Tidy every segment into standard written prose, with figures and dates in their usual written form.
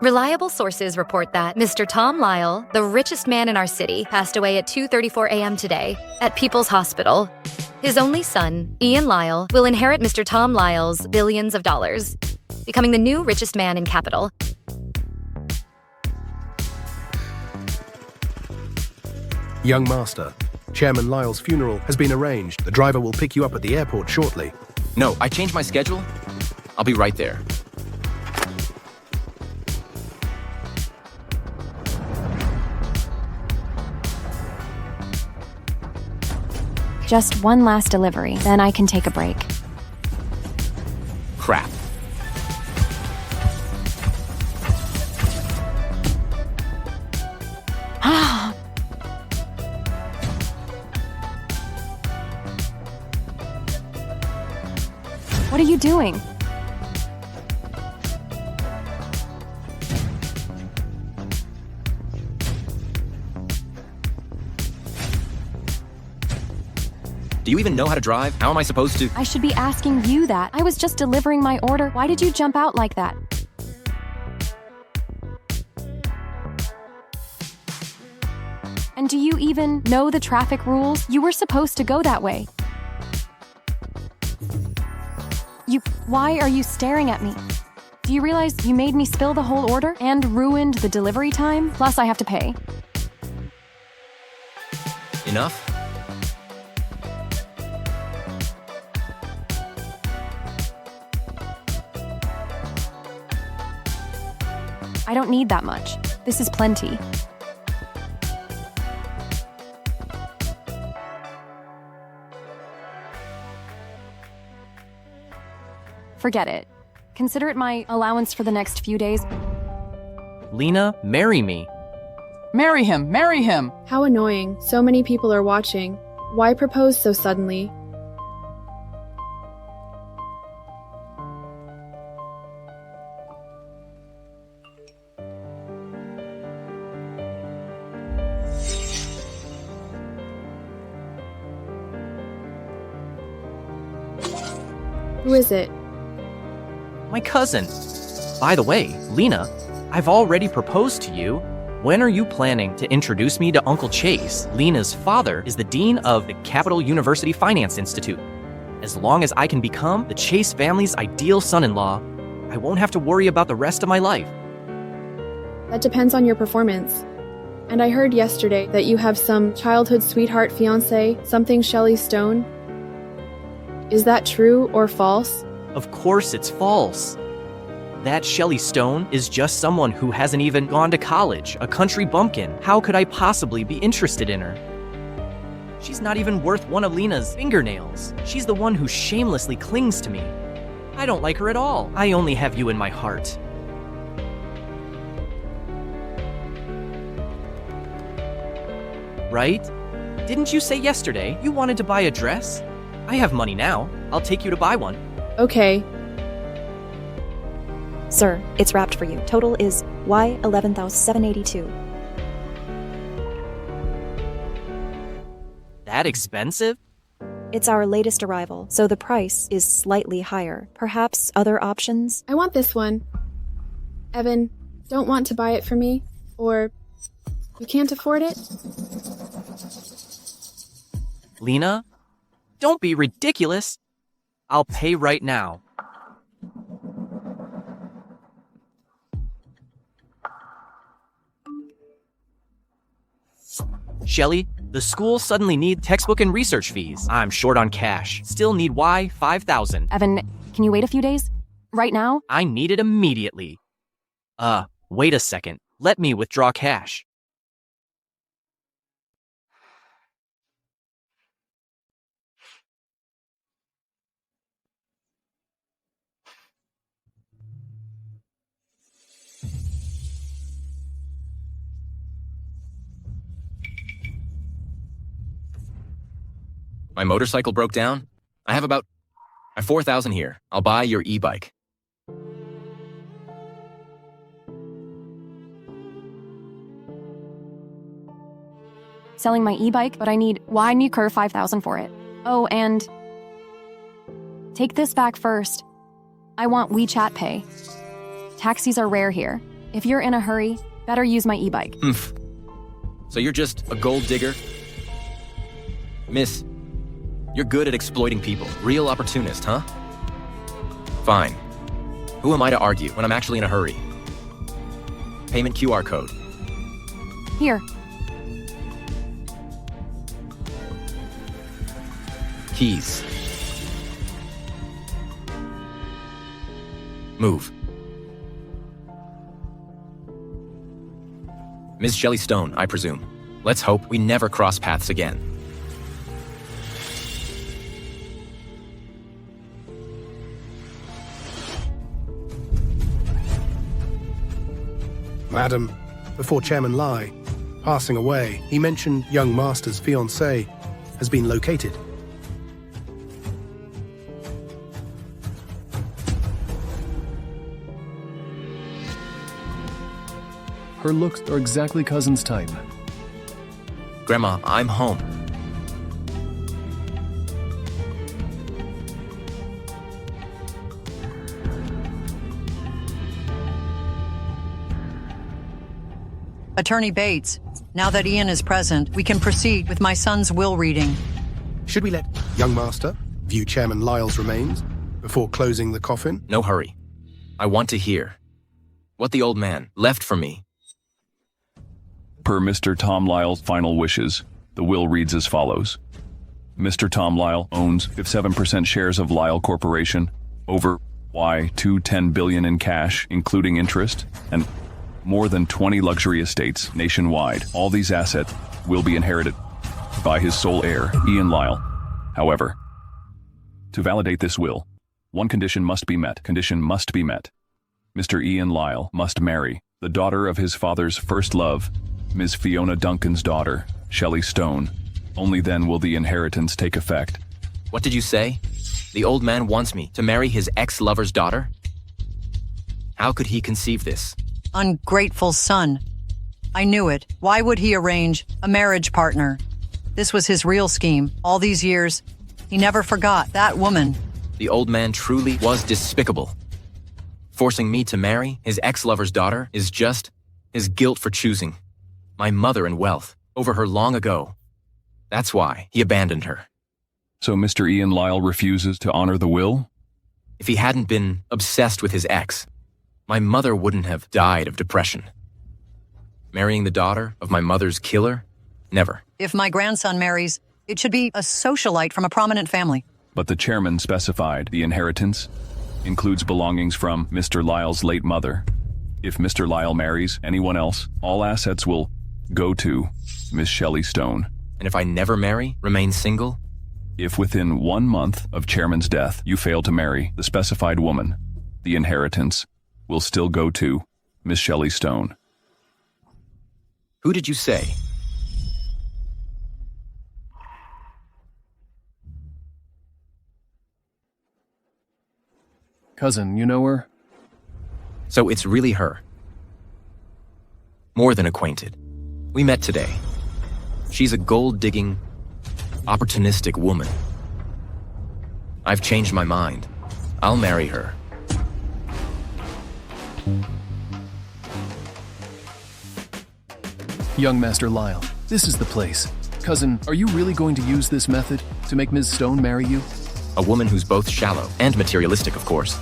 Reliable sources report that Mr. Tom Lyle, the richest man in our city, passed away at 2:34 a.m. today at People's Hospital. His only son, Ian Lyle, will inherit Mr. Tom Lyle's billions of dollars, becoming the new richest man in capital. Young Master, Chairman Lyle's funeral has been arranged. The driver will pick you up at the airport shortly. No, I changed my schedule. I'll be right there. Just one last delivery, then I can take a break. Crap. What are you doing? Do you even know how to drive? How am I supposed to? I should be asking you that. I was just delivering my order. Why did you jump out like that? And do you even know the traffic rules? You were supposed to go that way. Why are you staring at me? Do you realize you made me spill the whole order and ruined the delivery time? Plus, I have to pay. Enough? I don't need that much. This is plenty. Forget it. Consider it my allowance for the next few days. Lena, marry me. Marry him! Marry him! How annoying. So many people are watching. Why propose so suddenly? Who is it? My cousin. By the way, Lena, I've already proposed to you. When are you planning to introduce me to Uncle Chase? Lena's father is the dean of the Capital University Finance Institute. As long as I can become the Chase family's ideal son-in-law, I won't have to worry about the rest of my life. That depends on your performance. And I heard yesterday that you have some childhood sweetheart fiancé, something Shelley Stone. Is that true or false? Of course it's false. That Shelley Stone is just someone who hasn't even gone to college, a country bumpkin. How could I possibly be interested in her? She's not even worth one of Lena's fingernails. She's the one who shamelessly clings to me. I don't like her at all. I only have you in my heart. Right? Didn't you say yesterday you wanted to buy a dress? I have money now. I'll take you to buy one. Okay. Sir, it's wrapped for you. Total is Y11,782. That expensive? It's our latest arrival, so the price is slightly higher. Perhaps other options? I want this one. Evan, don't want to buy it for me? Or you can't afford it? Lena, don't be ridiculous. I'll pay right now. Shelley, the school suddenly need textbook and research fees. I'm short on cash. Still need Y5,000. Evan, can you wait a few days? Right now? I need it immediately. Wait a second. Let me withdraw cash. My motorcycle broke down. I have 4,000 here. I'll buy your e-bike. Selling my e-bike, but I need 5,000 for it. Oh, and take this back first. I want WeChat Pay. Taxis are rare here. If you're in a hurry, better use my e-bike. So you're just a gold digger? Miss, you're good at exploiting people. Real opportunist, huh? Fine. Who am I to argue when I'm actually in a hurry? Payment QR code. Here. Keys. Move. Ms. Shelley Stone, I presume. Let's hope we never cross paths again. Madam, before Chairman Lai passing away, he mentioned young master's fiancée has been located. Her looks are exactly cousin's type. Grandma, I'm home. Attorney Bates, now that Ian is present, we can proceed with my son's will reading. Should we let young master view Chairman Lyle's remains before closing the coffin? No hurry. I want to hear what the old man left for me. Per Mr. Tom Lyle's final wishes, the will reads as follows. Mr. Tom Lyle owns 57% shares of Lyle Corporation over $10 billion in cash, including interest, and more than 20 luxury estates nationwide. All these assets will be inherited by his sole heir, Ian Lyle. However, to validate this will, one condition must be met. Mr. Ian Lyle must marry the daughter of his father's first love, Ms. Fiona Duncan's daughter, Shelley Stone. Only then will the inheritance take effect. What did you say? The old man wants me to marry his ex-lover's daughter? How could he conceive this? Ungrateful son. I knew it. Why would he arrange a marriage partner? This was his real scheme. All these years, he never forgot that woman. The old man truly was despicable. Forcing me to marry his ex-lover's daughter is just his guilt for choosing my mother and wealth over her long ago. That's why he abandoned her. So Mr. Ian Lyle refuses to honor the will? If he hadn't been obsessed with his ex, my mother wouldn't have died of depression. Marrying the daughter of my mother's killer? Never. If my grandson marries, it should be a socialite from a prominent family. But the chairman specified the inheritance includes belongings from Mr. Lyle's late mother. If Mr. Lyle marries anyone else, all assets will go to Miss Shelley Stone. And if I never marry, remain single? If within 1 month of chairman's death you fail to marry the specified woman, the inheritance will still go to Miss Shelley Stone. Who did you say? Cousin, you know her? So it's really her. More than acquainted. We met today. She's a gold-digging, opportunistic woman. I've changed my mind. I'll marry her. Young Master Lyle, this is the place. Cousin, are you really going to use this method to make Ms. Stone marry you? A woman who's both shallow and materialistic, of course.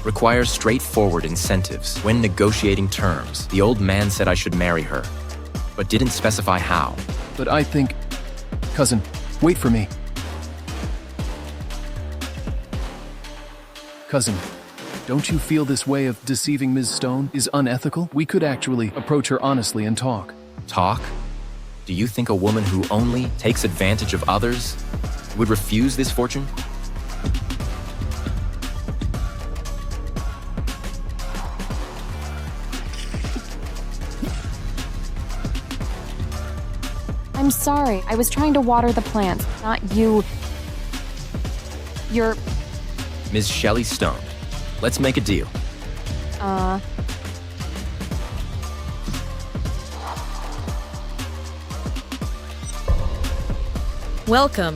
Requires straightforward incentives when negotiating terms. The old man said I should marry her, but didn't specify how. But I think... Cousin, wait for me. Cousin, don't you feel this way of deceiving Ms. Stone is unethical? We could actually approach her honestly and talk. Talk? Do you think a woman who only takes advantage of others would refuse this fortune? I'm sorry. I was trying to water the plants, not you. You're... Ms. Shelley Stone, let's make a deal. Welcome.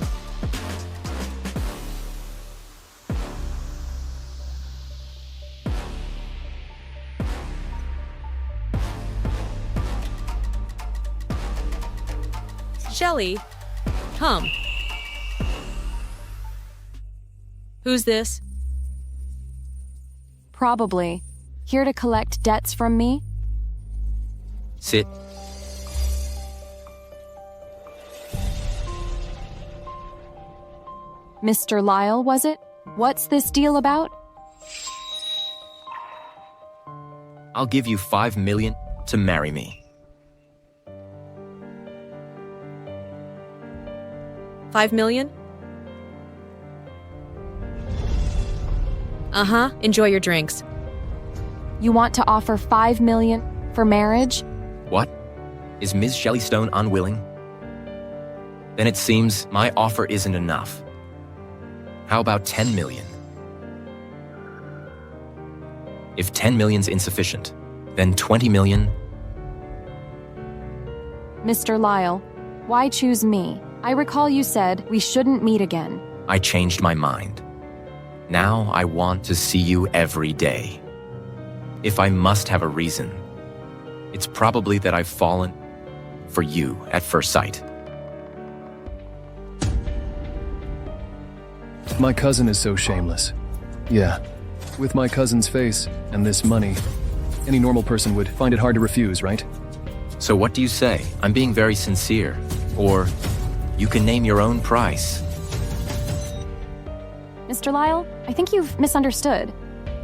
Shelley, come. Who's this? Probably. Here to collect debts from me? Sit. Mr. Lyle, was it? What's this deal about? I'll give you 5 million to marry me. 5 million? Uh-huh, enjoy your drinks. You want to offer 5 million for marriage? What? Is Ms. Shelley Stone unwilling? Then it seems my offer isn't enough. How about 10 million? If 10 million's insufficient, then 20 million. Mr. Lyle, why choose me? I recall you said we shouldn't meet again. I changed my mind. Now I want to see you every day. If I must have a reason, it's probably that I've fallen for you at first sight. My cousin is so shameless. Yeah. With my cousin's face and this money, any normal person would find it hard to refuse, right? So what do you say? I'm being very sincere. Or you can name your own price. Mr. Lyle, I think you've misunderstood.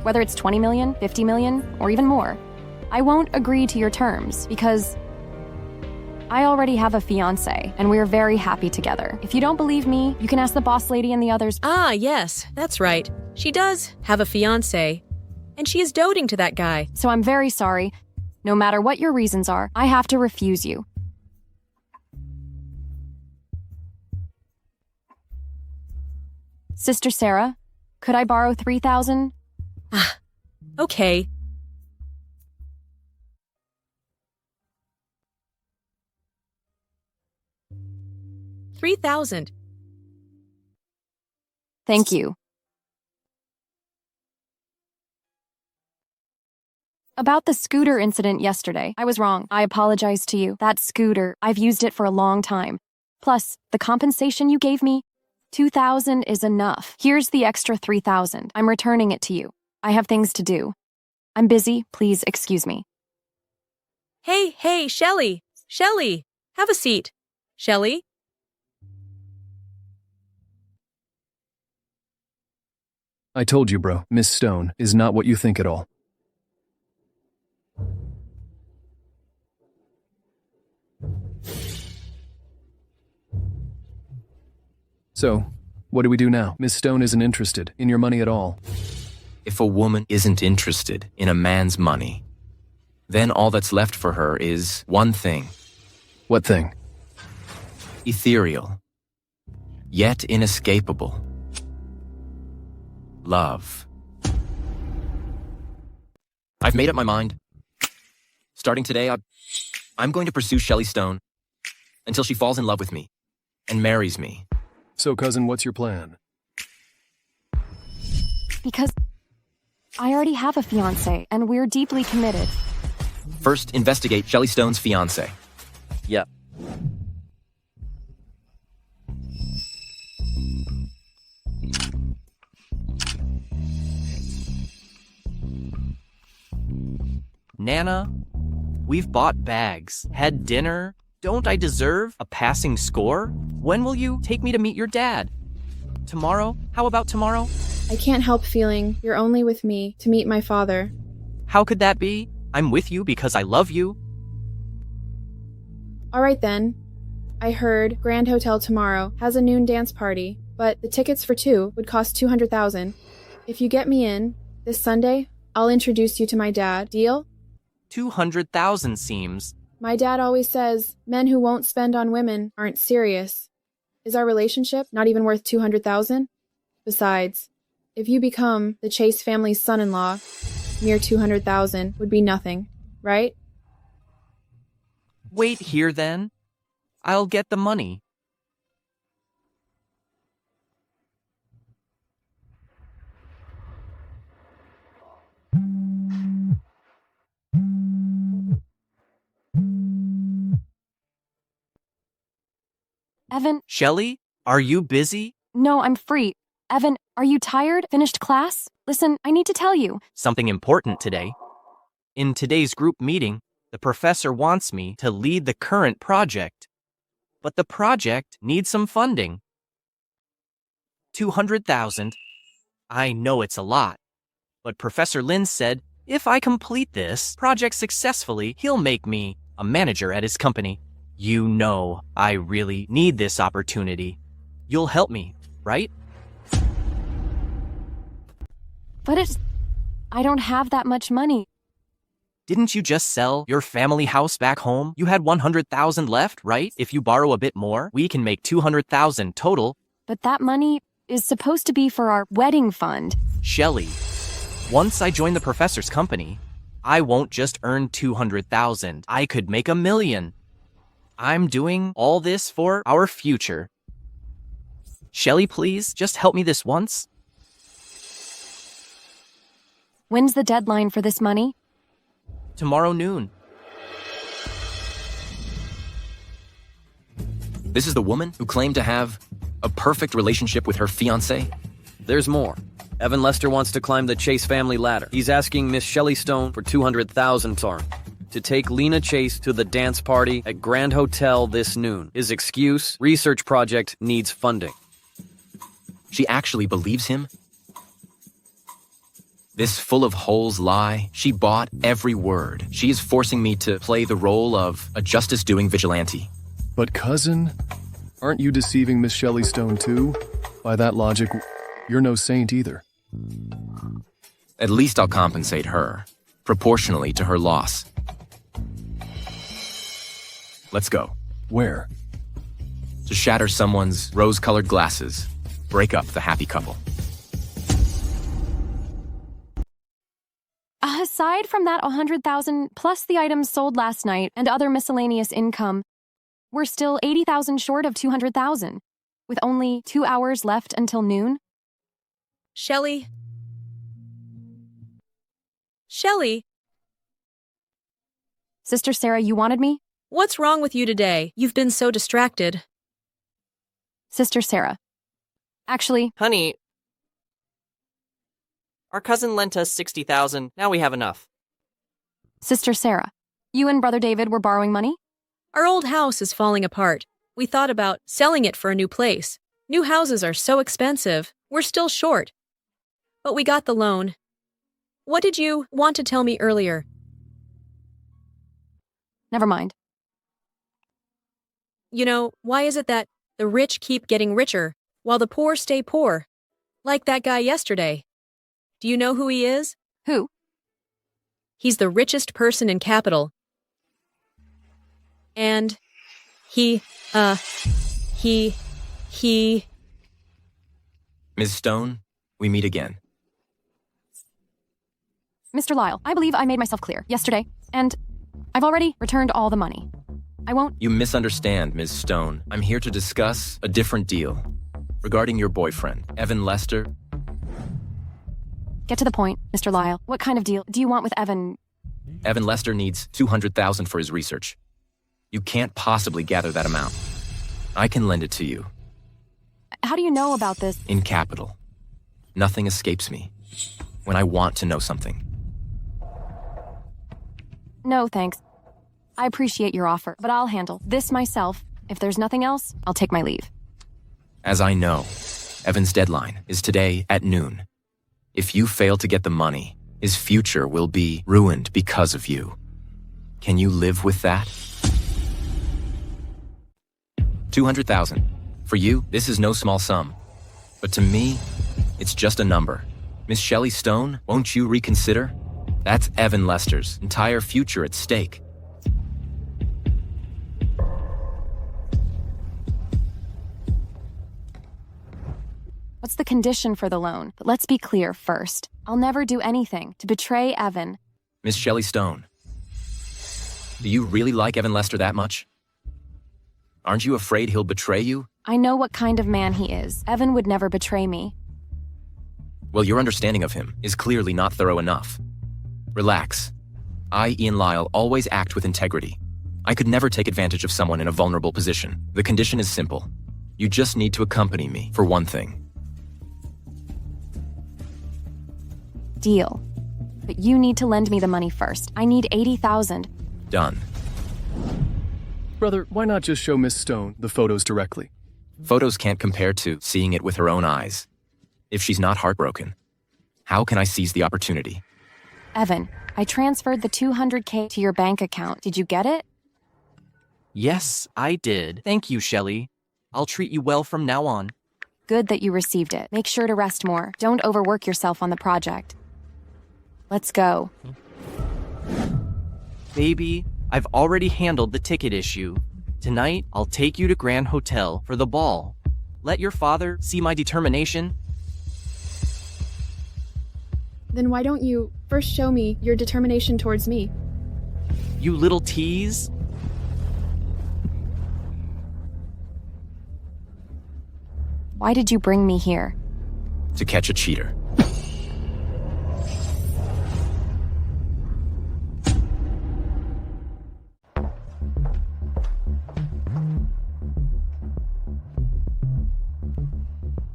Whether it's 20 million, 50 million, or even more, I won't agree to your terms because I already have a fiancé and we're very happy together. If you don't believe me, you can ask the boss lady and the others. Ah, yes, that's right. She does have a fiancé, and she is doting to that guy. So I'm very sorry. No matter what your reasons are, I have to refuse you. Sister Sarah, could I borrow 3,000? Ah, okay. $3,000. Thank you. About the scooter incident yesterday, I was wrong. I apologize to you. That scooter, I've used it for a long time. Plus, the compensation you gave me, 2,000 is enough. Here's the extra 3,000. I'm returning it to you. I have things to do. I'm busy. Please excuse me. Hey, Shelley! Shelley! Have a seat. Shelley? I told you, bro. Miss Stone is not what you think at all. So, what do we do now? Miss Stone isn't interested in your money at all. If a woman isn't interested in a man's money, then all that's left for her is one thing. What thing? Ethereal, yet inescapable. Love. I've made up my mind. Starting today, I'm going to pursue Shelley Stone until she falls in love with me and marries me. So, cousin, what's your plan? Because I already have a fiancé, and we're deeply committed. First, investigate Shelley Stone's fiancé. Yep. Nana, we've bought bags, had dinner. Don't I deserve a passing score? When will you take me to meet your dad? Tomorrow? How about tomorrow? I can't help feeling you're only with me to meet my father. How could that be? I'm with you because I love you. All right then. I heard Grand Hotel tomorrow has a noon dance party, but the tickets for 2 would cost 200,000. If you get me in this Sunday, I'll introduce you to my dad. Deal? 200,000 seems. My dad always says men who won't spend on women aren't serious. Is our relationship not even worth 200,000? Besides, if you become the Chase family's son-in-law, mere 200,000 would be nothing, right? Wait here then. I'll get the money. Evan, Shelley, are you busy? no, I'm free. Evan, are you tired? Finished class? Listen, I need to tell you. Something important today. In today's group meeting, the professor wants me to lead the current project. But the project needs some funding. 200,000. I know it's a lot. But Professor Lin said, if I complete this project successfully, he'll make me a manager at his company. You know, I really need this opportunity. You'll help me, right? But I don't have that much money. Didn't you just sell your family house back home? You had 100,000 left, right? If you borrow a bit more, we can make 200,000 total. But that money is supposed to be for our wedding fund. Shelley, once I join the professor's company, I won't just earn 200,000. I could make 1 million. I'm doing all this for our future. Shelley, please, just help me this once. When's the deadline for this money? Tomorrow noon. This is the woman who claimed to have a perfect relationship with her fiancé? There's more. Evan Lester wants to climb the Chase family ladder. He's asking Miss Shelley Stone for 200,000 to take Lena Chase to the dance party at Grand Hotel this noon. His excuse, research project needs funding. She actually believes him? This full of holes lie, she bought every word. She is forcing me to play the role of a justice-doing vigilante. But cousin, aren't you deceiving Miss Shelley Stone too? By that logic, you're no saint either. At least I'll compensate her, proportionally to her loss. Let's go. Where? To shatter someone's rose-colored glasses, break up the happy couple. Aside from that 100,000 plus the items sold last night and other miscellaneous income, we're still 80,000 short of 200,000, with only 2 hours left until noon. Shelley? Shelley? Sister Sarah, you wanted me? What's wrong with you today? You've been so distracted. Sister Sarah. Actually, Honey, our cousin lent us 60,000. Now we have enough. Sister Sarah, you and Brother David were borrowing money? Our old house is falling apart. We thought about selling it for a new place. New houses are so expensive. We're still short. But we got the loan. What did you want to tell me earlier? Never mind. You know, why is it that the rich keep getting richer while the poor stay poor? Like that guy yesterday. Do you know who he is? Who? He's the richest person in Capital. And he... Ms. Stone, we meet again. Mr. Lyle, I believe I made myself clear yesterday, and I've already returned all the money. I won't... You misunderstand, Ms. Stone. I'm here to discuss a different deal. Regarding your boyfriend, Evan Lester. Get to the point, Mr. Lyle. What kind of deal do you want with Evan? Evan Lester needs 200,000 for his research. You can't possibly gather that amount. I can lend it to you. How do you know about this? In Capital. Nothing escapes me when I want to know something. No, thanks. I appreciate your offer, but I'll handle this myself. If there's nothing else, I'll take my leave. As I know, Evan's deadline is today at noon. If you fail to get the money, his future will be ruined because of you. Can you live with that? 200,000. For you, this is no small sum. But to me, it's just a number. Miss Shelley Stone, won't you reconsider? That's Evan Lester's entire future at stake. What's the condition for the loan? But let's be clear first. I'll never do anything to betray Evan. Miss Shelley Stone, do you really like Evan Lester that much? Aren't you afraid he'll betray you? I know what kind of man he is. Evan would never betray me. Well, your understanding of him is clearly not thorough enough. Relax. I, Ian Lyle, always act with integrity. I could never take advantage of someone in a vulnerable position. The condition is simple. You just need to accompany me for one thing. Deal. But you need to lend me the money first. I need 80,000. Done. Brother, why not just show Miss Stone the photos directly? Photos can't compare to seeing it with her own eyes. If she's not heartbroken, how can I seize the opportunity? Evan, I transferred the 200K to your bank account. Did you get it? Yes, I did. Thank you, Shelley. I'll treat you well from now on. Good that you received it. Make sure to rest more. Don't overwork yourself on the project. Let's go. Baby, I've already handled the ticket issue. Tonight, I'll take you to Grand Hotel for the ball. Let your father see my determination. Then why don't you first show me your determination towards me? You little tease. Why did you bring me here? To catch a cheater.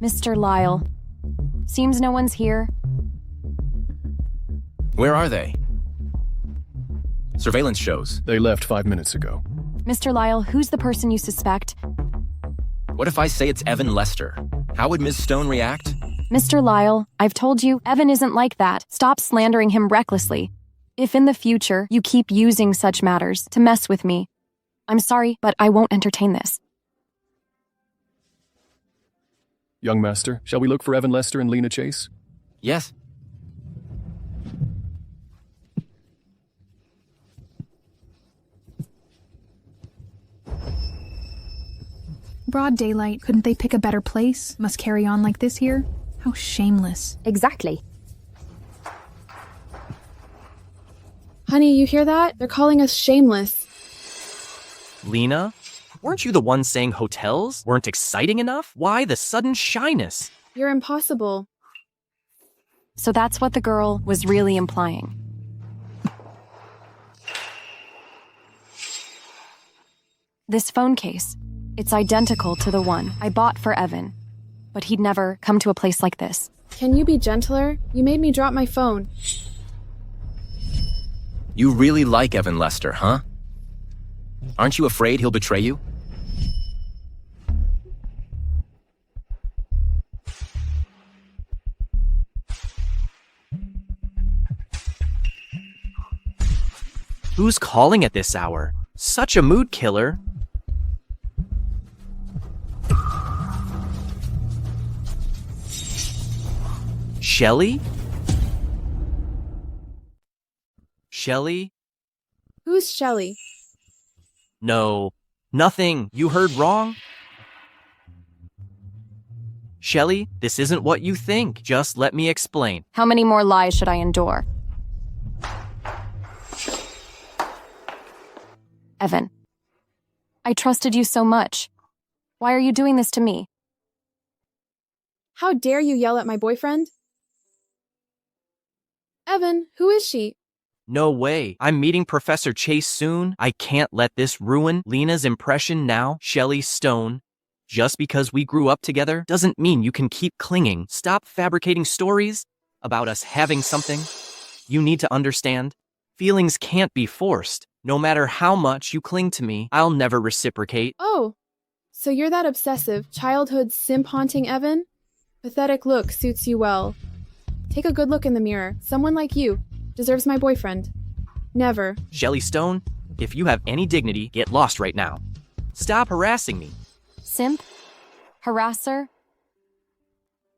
Mr. Lyle. Seems no one's here. Where are they? Surveillance shows. They left 5 minutes ago. Mr. Lyle, who's the person you suspect? What if I say it's Evan Lester? How would Ms. Stone react? Mr. Lyle, I've told you, Evan isn't like that. Stop slandering him recklessly. If in the future you keep using such matters to mess with me, I'm sorry, but I won't entertain this. Young master, shall we look for Evan Lester and Lena Chase? Yes. Broad daylight. Couldn't they pick a better place? Must carry on like this here? How shameless. Exactly. Honey, you hear that? They're calling us shameless. Lena? Weren't you the one saying hotels weren't exciting enough? Why the sudden shyness? You're impossible. So that's what the girl was really implying. This phone case, it's identical to the one I bought for Evan, but he'd never come to a place like this. Can you be gentler? You made me drop my phone. You really like Evan Lester, huh? Aren't you afraid he'll betray you? Who's calling at this hour? Such a mood killer. Shelley? Shelley? Who's Shelley? No, nothing. You heard wrong. Shelley, this isn't what you think. Just let me explain. How many more lies should I endure? Evan, I trusted you so much. Why are you doing this to me? How dare you yell at my boyfriend? Evan, who is she? No way. I'm meeting Professor Chase soon. I can't let this ruin Lena's impression now. Shelley Stone. Just because we grew up together doesn't mean you can keep clinging. Stop fabricating stories about us having something. You need to understand. Feelings can't be forced. No matter how much you cling to me, I'll never reciprocate. Oh, so you're that obsessive, childhood simp-haunting Evan? Pathetic look suits you well. Take a good look in the mirror. Someone like you deserves my boyfriend. Never. Shelley Stone, if you have any dignity, get lost right now. Stop harassing me. Simp? Harasser?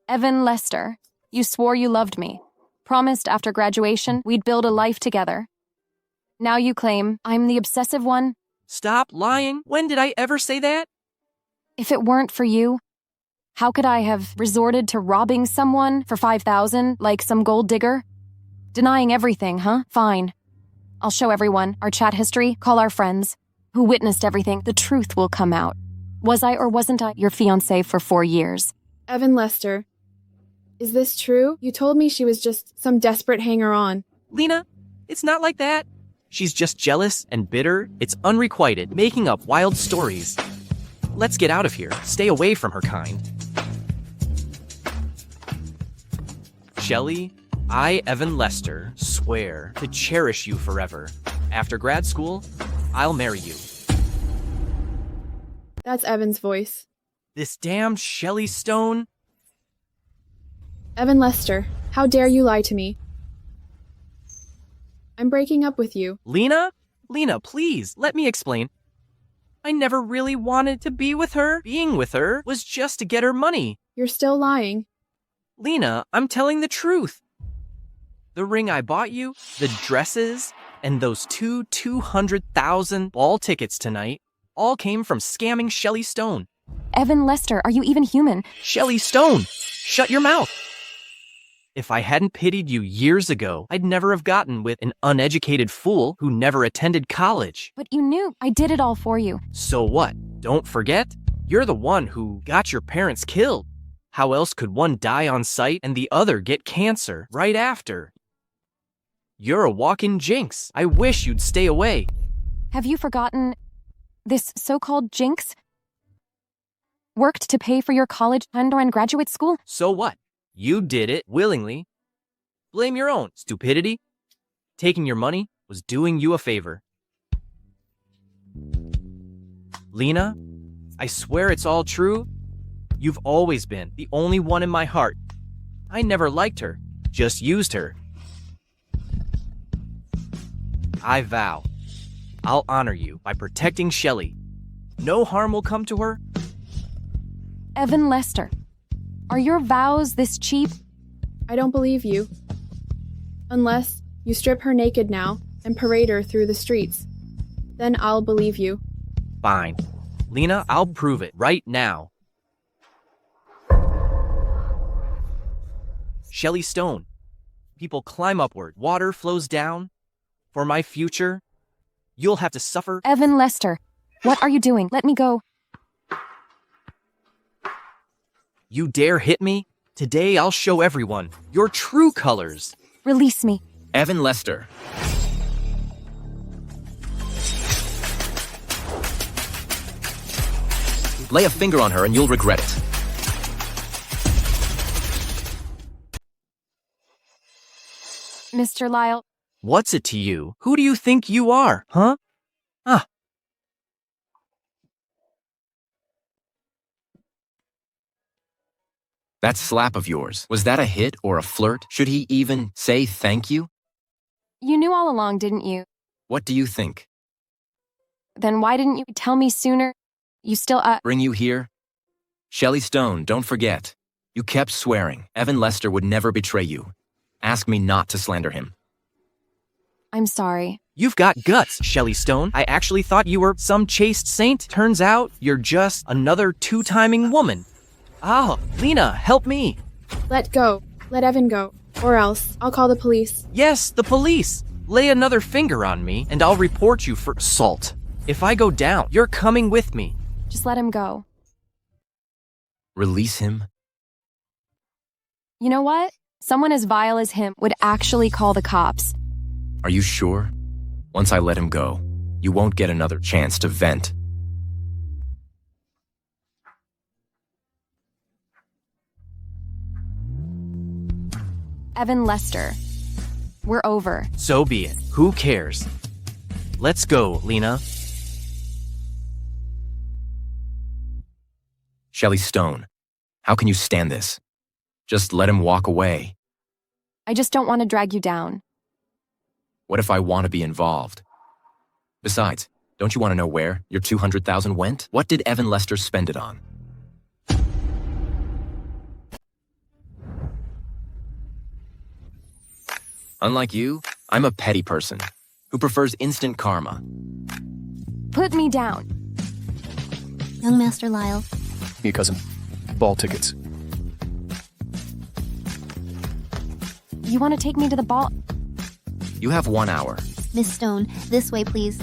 Evan Lester, you swore you loved me. Promised after graduation we'd build a life together. Now you claim I'm the obsessive one? Stop lying. When did I ever say that? If it weren't for you, how could I have resorted to robbing someone for 5,000 like some gold digger? Denying everything, huh? Fine. I'll show everyone our chat history, call our friends who witnessed everything. The truth will come out. Was I or wasn't I your fiancé for 4 years? Evan Lester, is this true? You told me she was just some desperate hanger-on. Lena, it's not like that. She's just jealous and bitter. It's unrequited, making up wild stories. Let's get out of here. Stay away from her kind. Shelley, I, Evan Lester, swear to cherish you forever. After grad school, I'll marry you. That's Evan's voice. This damned Shelley Stone? Evan Lester, how dare you lie to me? I'm breaking up with you. Lena? Lena, please, let me explain. I never really wanted to be with her. Being with her was just to get her money. You're still lying. Lena, I'm telling the truth. The ring I bought you, the dresses, and those 200,000 ball tickets tonight all came from scamming Shelley Stone. Evan Lester, are you even human? Shelley Stone, shut your mouth. If I hadn't pitied you years ago, I'd never have gotten with an uneducated fool who never attended college. But you knew I did it all for you. So what? Don't forget, you're the one who got your parents killed. How else could one die on sight and the other get cancer right after? You're a walking jinx. I wish you'd stay away. Have you forgotten this so-called jinx? Worked to pay for your college and graduate school? So what? You did it willingly. Blame your own stupidity. Taking your money was doing you a favor. Lena, I swear it's all true. You've always been the only one in my heart. I never liked her, just used her. I vow, I'll honor you by protecting Shelley. No harm will come to her. Evan Lester, are your vows this cheap? I don't believe you. Unless you strip her naked now and parade her through the streets. Then I'll believe you. Fine. Lena, I'll prove it right now. Shelley Stone. People climb upward. Water flows down. For my future, you'll have to suffer. Evan Lester, what are you doing? Let me go. You dare hit me? Today I'll show everyone your true colors. Release me. Evan Lester. Lay a finger on her and you'll regret it. Mr. Lyle. What's it to you? Who do you think you are, huh? Ah. That slap of yours, was that a hit or a flirt? Should he even say thank you? You knew all along, didn't you? What do you think? Then why didn't you tell me sooner? You still, Bring you here? Shelley Stone, don't forget. You kept swearing Evan Lester would never betray you. Ask me not to slander him. I'm sorry. You've got guts, Shelley Stone. I actually thought you were some chaste saint. Turns out you're just another two-timing woman. Oh, Lena, help me. Let go. Let Evan go. Or else, I'll call the police. Yes, the police. Lay another finger on me, and I'll report you for assault. If I go down, you're coming with me. Just let him go. Release him? You know what? Someone as vile as him would actually call the cops. Are you sure? Once I let him go, you won't get another chance to vent. Evan Lester. We're over. So be it. Who cares? Let's go, Lena. Shelley Stone, how can you stand this? Just let him walk away. I just don't want to drag you down. What if I want to be involved? Besides, don't you want to know where your 200,000 went? What did Evan Lester spend it on? Unlike you, I'm a petty person who prefers instant karma. Put me down. Young Master Lyle. Hey, cousin. Ball tickets. You want to take me to the ball? You have 1 hour. Miss Stone, this way, please.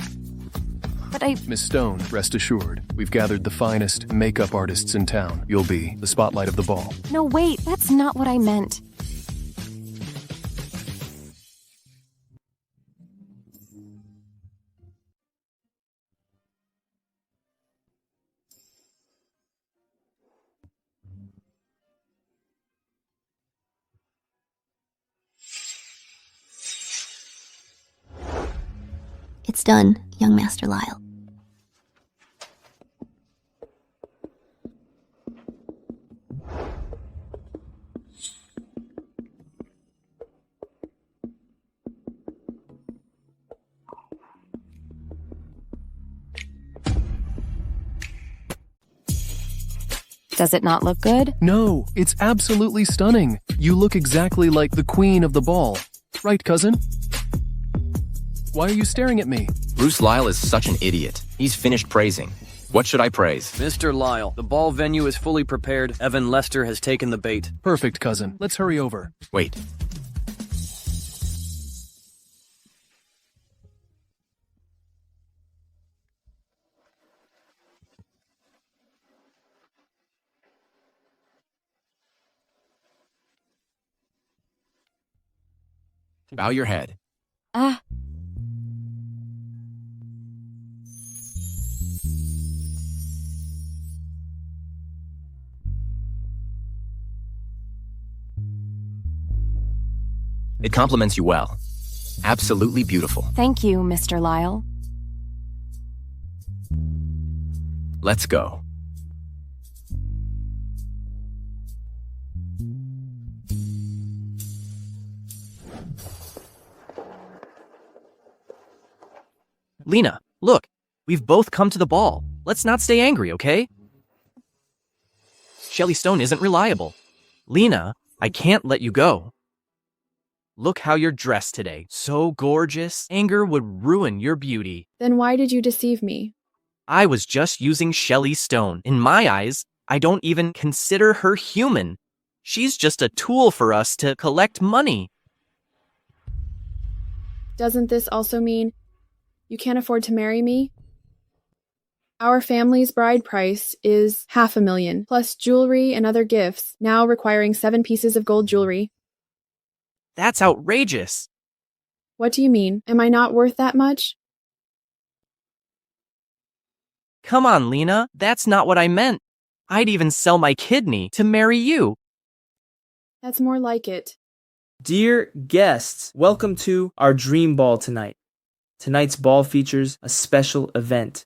But I... Miss Stone, rest assured, we've gathered the finest makeup artists in town. You'll be the spotlight of the ball. No, wait, that's not what I meant. It's done, young Master Lyle. Does it not look good? No, it's absolutely stunning. You look exactly like the queen of the ball. Right, cousin? Why are you staring at me? Bruce Lyle is such an idiot. He's finished praising. What should I praise? Mr. Lyle, the ball venue is fully prepared. Evan Lester has taken the bait. Perfect, cousin. Let's hurry over. Wait. Bow your head. It compliments you well. Absolutely beautiful. Thank you, Mr. Lyle. Let's go. Lena, look, we've both come to the ball. Let's not stay angry, okay? Shelley Stone isn't reliable. Lena, I can't let you go. Look how you're dressed today. So gorgeous. Anger would ruin your beauty. Then why did you deceive me? I was just using Shelley Stone. In my eyes, I don't even consider her human. She's just a tool for us to collect money. Doesn't this also mean you can't afford to marry me? Our family's bride price is $500,000, plus jewelry and other gifts, now requiring 7 pieces of gold jewelry. That's outrageous. What do you mean? Am I not worth that much? Come on, Lena. That's not what I meant. I'd even sell my kidney to marry you. That's more like it. Dear guests, welcome to our dream ball tonight. Tonight's ball features a special event.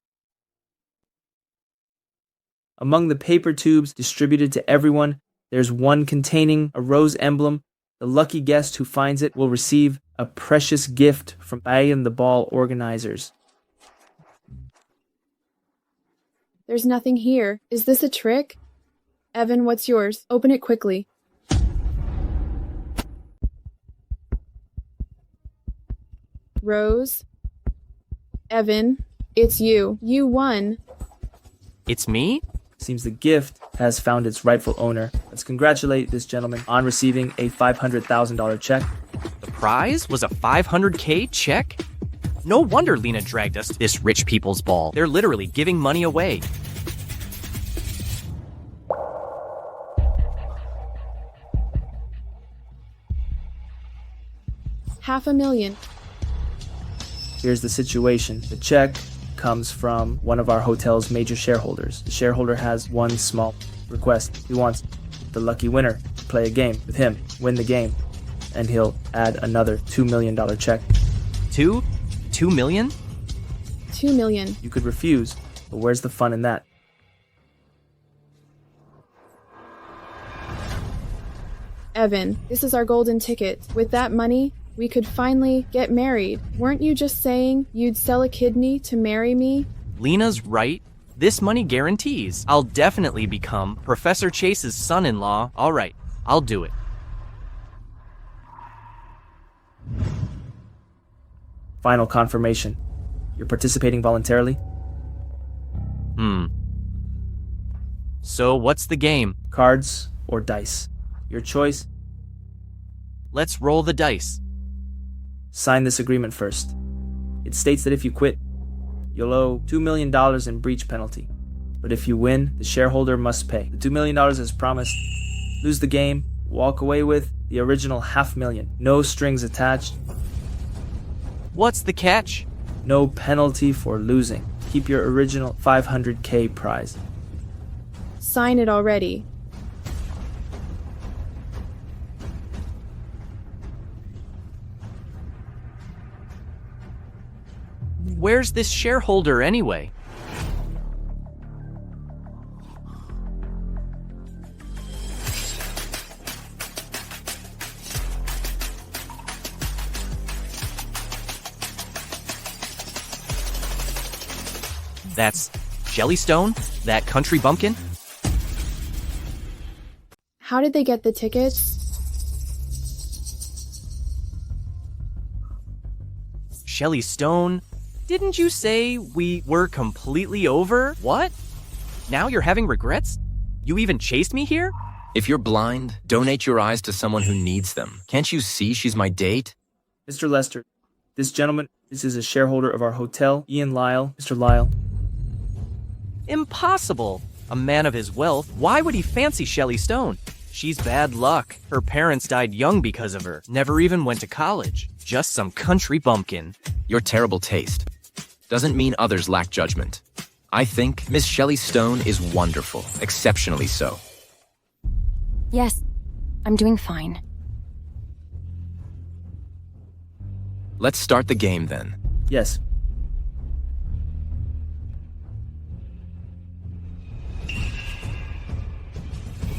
Among the paper tubes distributed to everyone, there's one containing a rose emblem. The lucky guest who finds it will receive a precious gift from and the ball organizers. There's nothing here. Is this a trick? Evan, what's yours? Open it quickly. Rose. Evan, it's you. You won. It's me? Seems the gift has found its rightful owner. Let's congratulate this gentleman on receiving a $500,000 check. The prize was a $500K check? No wonder Lena dragged us to this rich people's ball. They're literally giving money away. $500,000. Here's the situation. The check comes from one of our hotel's major shareholders. The shareholder has one small request. He wants the lucky winner to play a game with him, win the game, and he'll add another $2 million check. $2 million? $2 million. You could refuse, but where's the fun in that? Evan, this is our golden ticket. With that money, we could finally get married. Weren't you just saying you'd sell a kidney to marry me? Lena's right. This money guarantees I'll definitely become Professor Chase's son-in-law. All right, I'll do it. Final confirmation. You're participating voluntarily? So what's the game? Cards or dice? Your choice. Let's roll the dice. Sign this agreement first. It states that if you quit, you'll owe $2 million in breach penalty. But if you win, the shareholder must pay. The $2 million as promised. Lose the game, walk away with the original $500,000. No strings attached. What's the catch? No penalty for losing. Keep your original $500K prize. Sign it already. Where's this shareholder anyway? That's Jellystone? That country bumpkin? How did they get the tickets? Jellystone? Didn't you say we were completely over? What? Now you're having regrets? You even chased me here? If you're blind, donate your eyes to someone who needs them. Can't you see she's my date? Mr. Lester, this gentleman, this is a shareholder of our hotel, Ian Lyle. Mr. Lyle. Impossible! A man of his wealth, why would he fancy Jellystone? She's bad luck. Her parents died young because of her. Never even went to college. Just some country bumpkin. Your terrible taste doesn't mean others lack judgment. I think Miss Jellystone is wonderful, exceptionally so. Yes, I'm doing fine. Let's start the game then. Yes.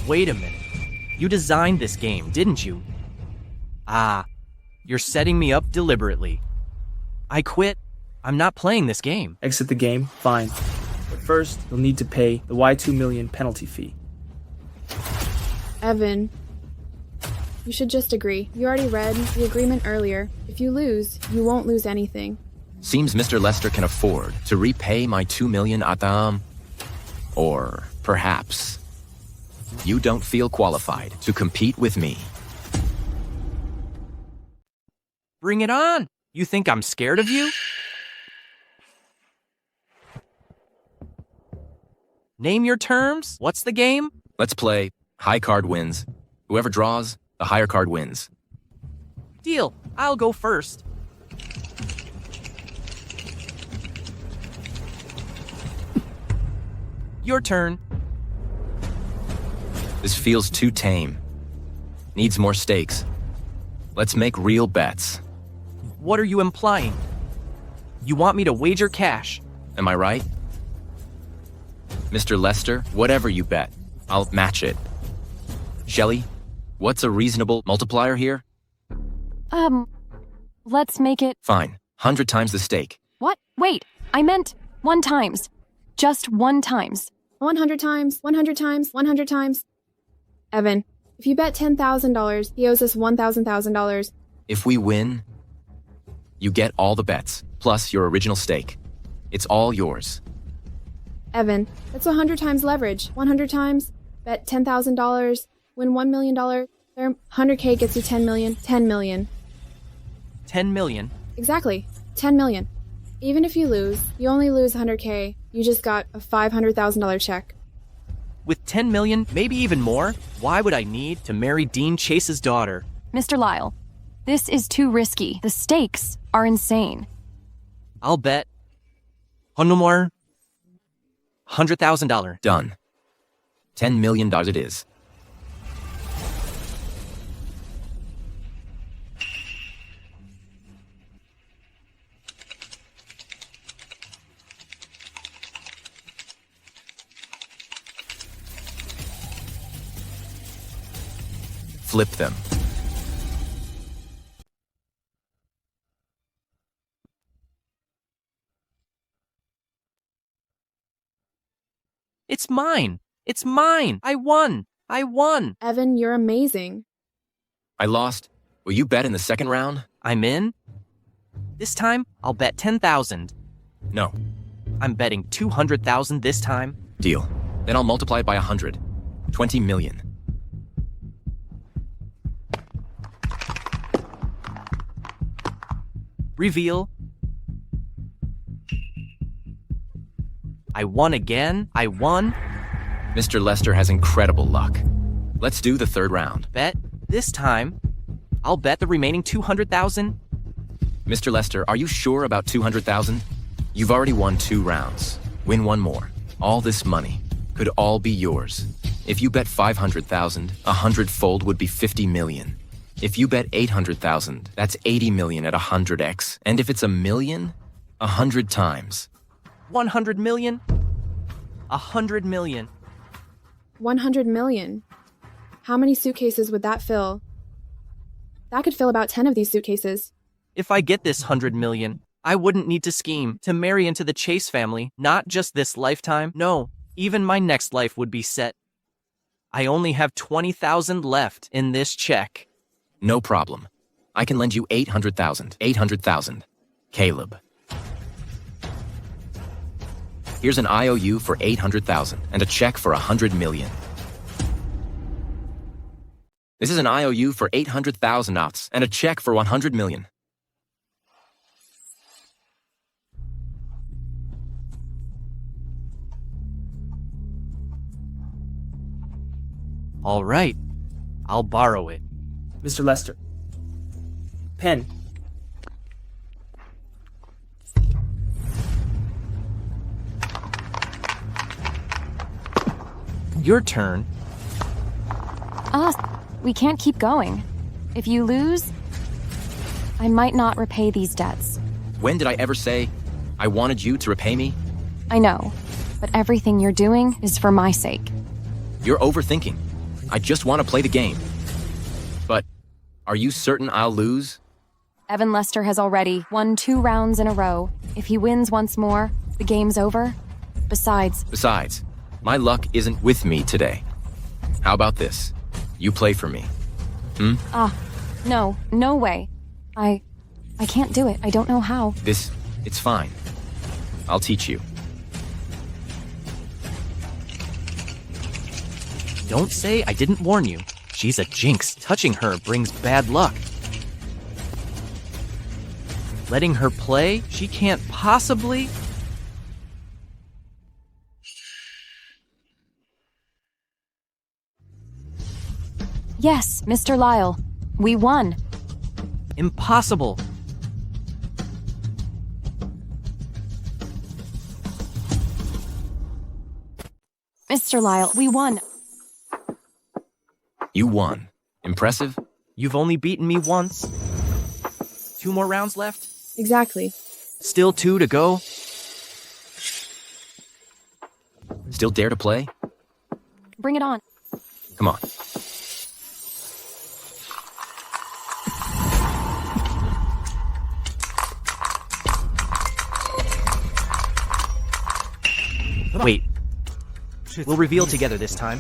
Wait a minute. You designed this game, didn't you? Ah, you're setting me up deliberately. I quit. I'm not playing this game. Exit the game? Fine. But first, you'll need to pay the Y2 million penalty fee. Evan, you should just agree. You already read the agreement earlier. If you lose, you won't lose anything. Seems Mr. Lester can afford to repay my 2 million atam. Or perhaps you don't feel qualified to compete with me. Bring it on! You think I'm scared of you? Name your terms? What's the game? Let's play high card wins. Whoever draws, the higher card wins. Deal. I'll go first. Your turn. This feels too tame. Needs more stakes. Let's make real bets. What are you implying? You want me to wager cash? Am I right? Mr. Lester, whatever you bet, I'll match it. Shelley, what's a reasonable multiplier here? Let's make it... Fine. 100 times the stake. What? Wait, I meant 1 times. Just 1 times. 100 times, 100 times, 100 times. Evan, if you bet $10,000, he owes us $1,000. If we win, you get all the bets, plus your original stake. It's all yours. Evan, that's 100 times leverage. 100 times, bet $10,000, win $1 million. 100K gets you 10 million. 10 million. 10 million? Exactly. 10 million. Even if you lose, you only lose 100K. You just got a $500,000 check. With 10 million, maybe even more, why would I need to marry Dean Chase's daughter? Mr. Lyle, this is too risky. The stakes are insane. I'll bet. No more. $100,000. Done. $10 million it is. Flip them. It's mine. It's mine. I won. I won. Evan, you're amazing. I lost. Will you bet in the second round? I'm in. This time, I'll bet 10,000. No. I'm betting 200,000 this time. Deal. Then I'll multiply it by 100. 20 million. Reveal. I won again. I won. Mr. Lester has incredible luck. Let's do the third round. Bet. This time, I'll bet the remaining 200,000. Mr. Lester, are you sure about 200,000? You've already won 2 rounds. Win 1 more. All this money could all be yours. If you bet 500,000, 100-fold would be 50 million. If you bet 800,000, that's 80 million at 100x. And if it's $1 million, 100 times. 100 million? 100 million. 100 million. How many suitcases would that fill? That could fill about 10 of these suitcases. If I get this 100 million, I wouldn't need to scheme to marry into the Chase family, not just this lifetime. No, even my next life would be set. I only have 20,000 left in this check. No problem. I can lend you 800,000. 800,000. Caleb. Here's an IOU for 800,000 and a check for 100 million. This is an IOU for 800,000 knots and a check for 100 million. All right, I'll borrow it. Mr. Lester. Pen. Your turn. We can't keep going. If you lose, I might not repay these debts. When did I ever say I wanted you to repay me? I know, but everything you're doing is for my sake. You're overthinking. I just want to play the game. But are you certain I'll lose? Evan Lester has already won 2 rounds in a row. If he wins once more, the game's over. Besides, my luck isn't with me today. How about this? You play for me. No way. I can't do it. I don't know how. It's fine. I'll teach you. Don't say I didn't warn you. She's a jinx. Touching her brings bad luck. Letting her play? She can't possibly... Yes, Mr. Lyle. We won. Impossible. Mr. Lyle, we won. You won. Impressive? You've only beaten me once. 2 more rounds left? Exactly. Still 2 to go? Still dare to play? Bring it on. Come on. Wait. We'll reveal together this time.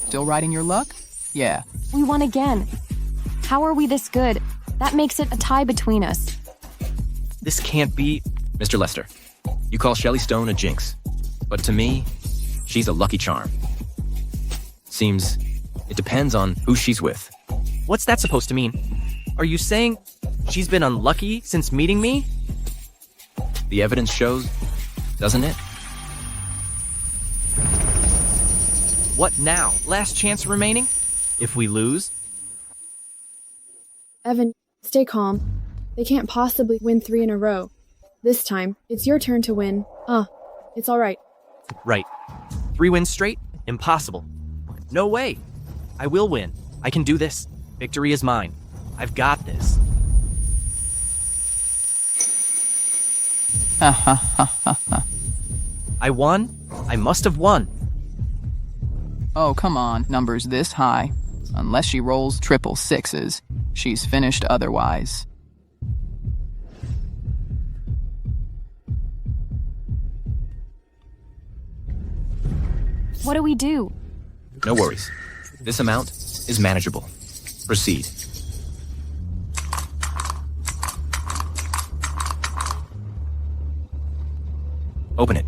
Still riding your luck? Yeah. We won again. How are we this good? That makes it a tie between us. This can't be... Mr. Lester, you call Shelley Stone a jinx. But to me, she's a lucky charm. Seems it depends on who she's with. What's that supposed to mean? Are you saying she's been unlucky since meeting me? The evidence shows, doesn't it? What now? Last chance remaining? If we lose? Evan, stay calm. They can't possibly win 3 in a row. This time, it's your turn to win. It's all right. Right. 3 wins straight? Impossible. No way. I will win. I can do this. Victory is mine. I've got this. I won? I must have won. Oh, come on. Numbers this high. Unless she rolls 666s, she's finished otherwise. What do we do? No worries. This amount is manageable. Proceed. Open it.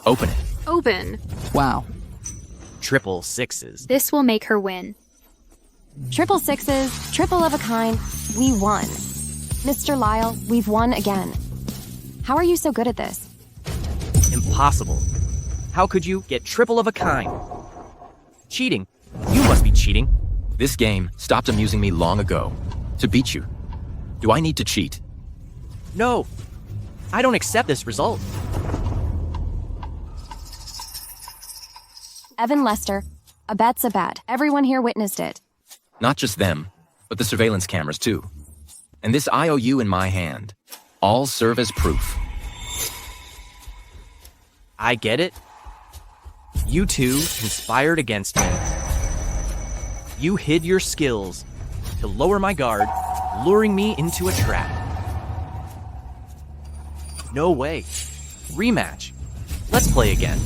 Open it. Open. Wow. 666s. This will make her win. 666s, triple of a kind. We won. Mr. Lyle, we've won again. How are you so good at this? Impossible. How could you get triple of a kind? Cheating. You must be cheating. This game stopped amusing me long ago. To beat you, do I need to cheat? No. I don't accept this result. Evan Lester, a bet's a bet. Everyone here witnessed it. Not just them, but the surveillance cameras too. And this IOU in my hand. All serve as proof. I get it. You two conspired against me. You hid your skills to lower my guard, luring me into a trap. No way. Rematch. Let's play again.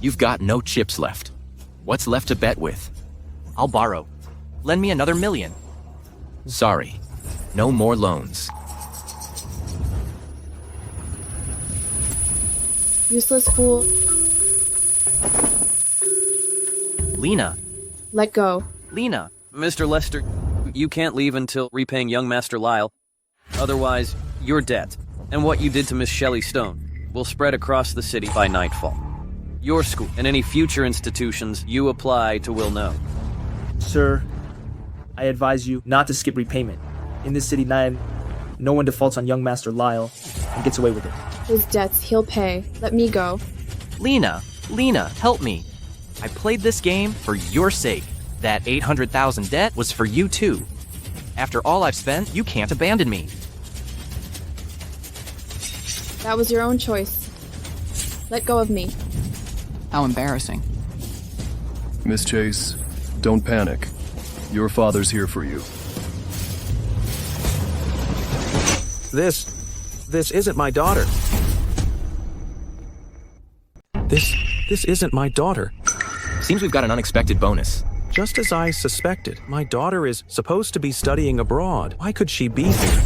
You've got no chips left. What's left to bet with? I'll borrow. Lend me another $1 million. Sorry. No more loans. Useless fool. Lena. Let go. Lena. Mr. Lester, you can't leave until repaying young Master Lyle. Otherwise, your debt and what you did to Miss Shelley Stone will spread across the city by nightfall. Your school and any future institutions you apply to will know. Sir, I advise you not to skip repayment. In this city, no one defaults on young Master Lyle and gets away with it. His debts he'll pay. Let me go. Lena, help me. I played this game for your sake. That $800,000 debt was for you too. After all I've spent, you can't abandon me. That was your own choice. Let go of me. How embarrassing. Miss Chase, don't panic. Your father's here for you. This isn't my daughter. This isn't my daughter. Seems we've got an unexpected bonus. Just as I suspected, my daughter is supposed to be studying abroad. Why could she be here?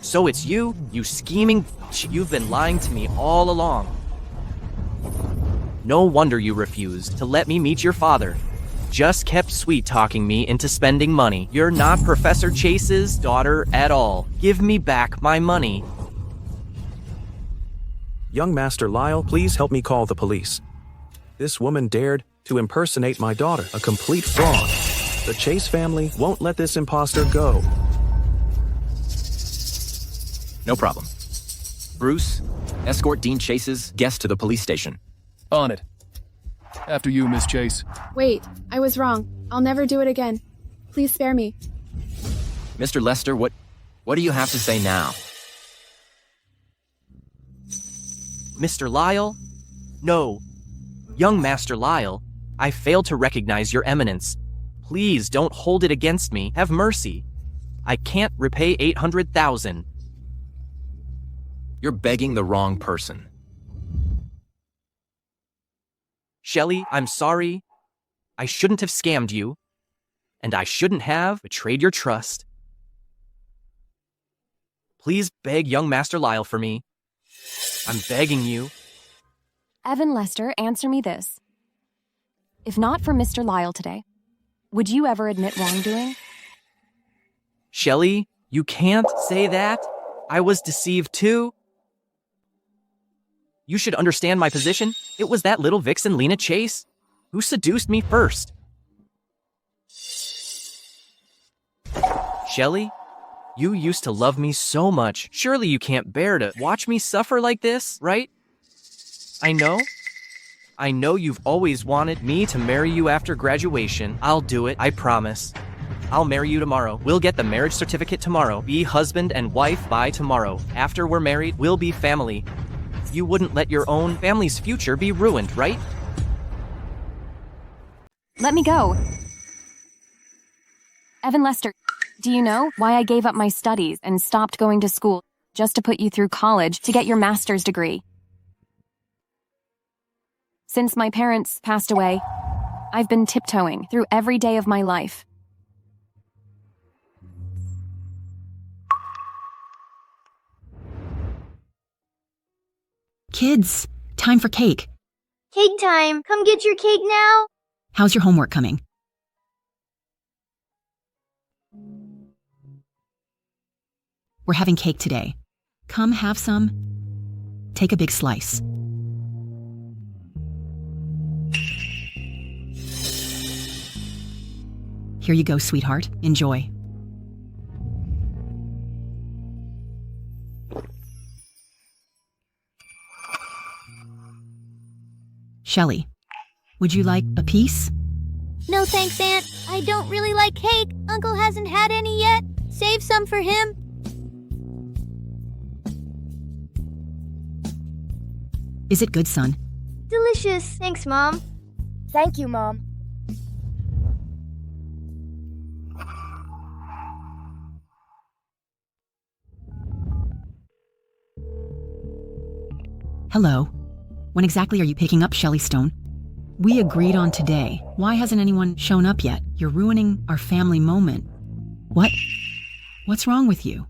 So it's you scheming. You've been lying to me all along. No wonder you refused to let me meet your father. Just kept sweet-talking me into spending money. You're not Professor Chase's daughter at all. Give me back my money. Young Master Lyle, please help me call the police. This woman dared to impersonate my daughter, a complete fraud. The Chase family won't let this imposter go. No problem. Bruce, escort Dean Chase's guest to the police station. On it. After you, Miss Chase. Wait, I was wrong. I'll never do it again. Please spare me. Mr. Lester, what do you have to say now? Mr. Lyle? No. Young Master Lyle, I failed to recognize your eminence. Please don't hold it against me. Have mercy. I can't repay $800,000. You're begging the wrong person. Shelley, I'm sorry. I shouldn't have scammed you. And I shouldn't have betrayed your trust. Please beg young Master Lyle for me. I'm begging you. Evan Lester, answer me this. If not for Mr. Lyle today, would you ever admit wrongdoing? Shelley, you can't say that. I was deceived too. You should understand my position. It was that little vixen Lena Chase who seduced me first. Shelley, you used to love me so much. Surely you can't bear to watch me suffer like this, right? I know you've always wanted me to marry you after graduation. I'll do it, I promise. I'll marry you tomorrow. We'll get the marriage certificate tomorrow. Be husband and wife by tomorrow. After we're married, we'll be family. You wouldn't let your own family's future be ruined, right? Let me go. Evan Lester, do you know why I gave up my studies and stopped going to school just to put you through college to get your master's degree? Since my parents passed away, I've been tiptoeing through every day of my life. Kids, time for cake. Cake time! Come get your cake now! How's your homework coming? We're having cake today. Come have some. Take a big slice. Here you go, sweetheart. Enjoy. Shelley, would you like a piece? No thanks, Aunt. I don't really like cake. Uncle hasn't had any yet. Save some for him. Is it good, son? Delicious. Thanks, Mom. Thank you, Mom. Hello. When exactly are you picking up Shelley Stone? We agreed on today. Why hasn't anyone shown up yet? You're ruining our family moment. What? What's wrong with you?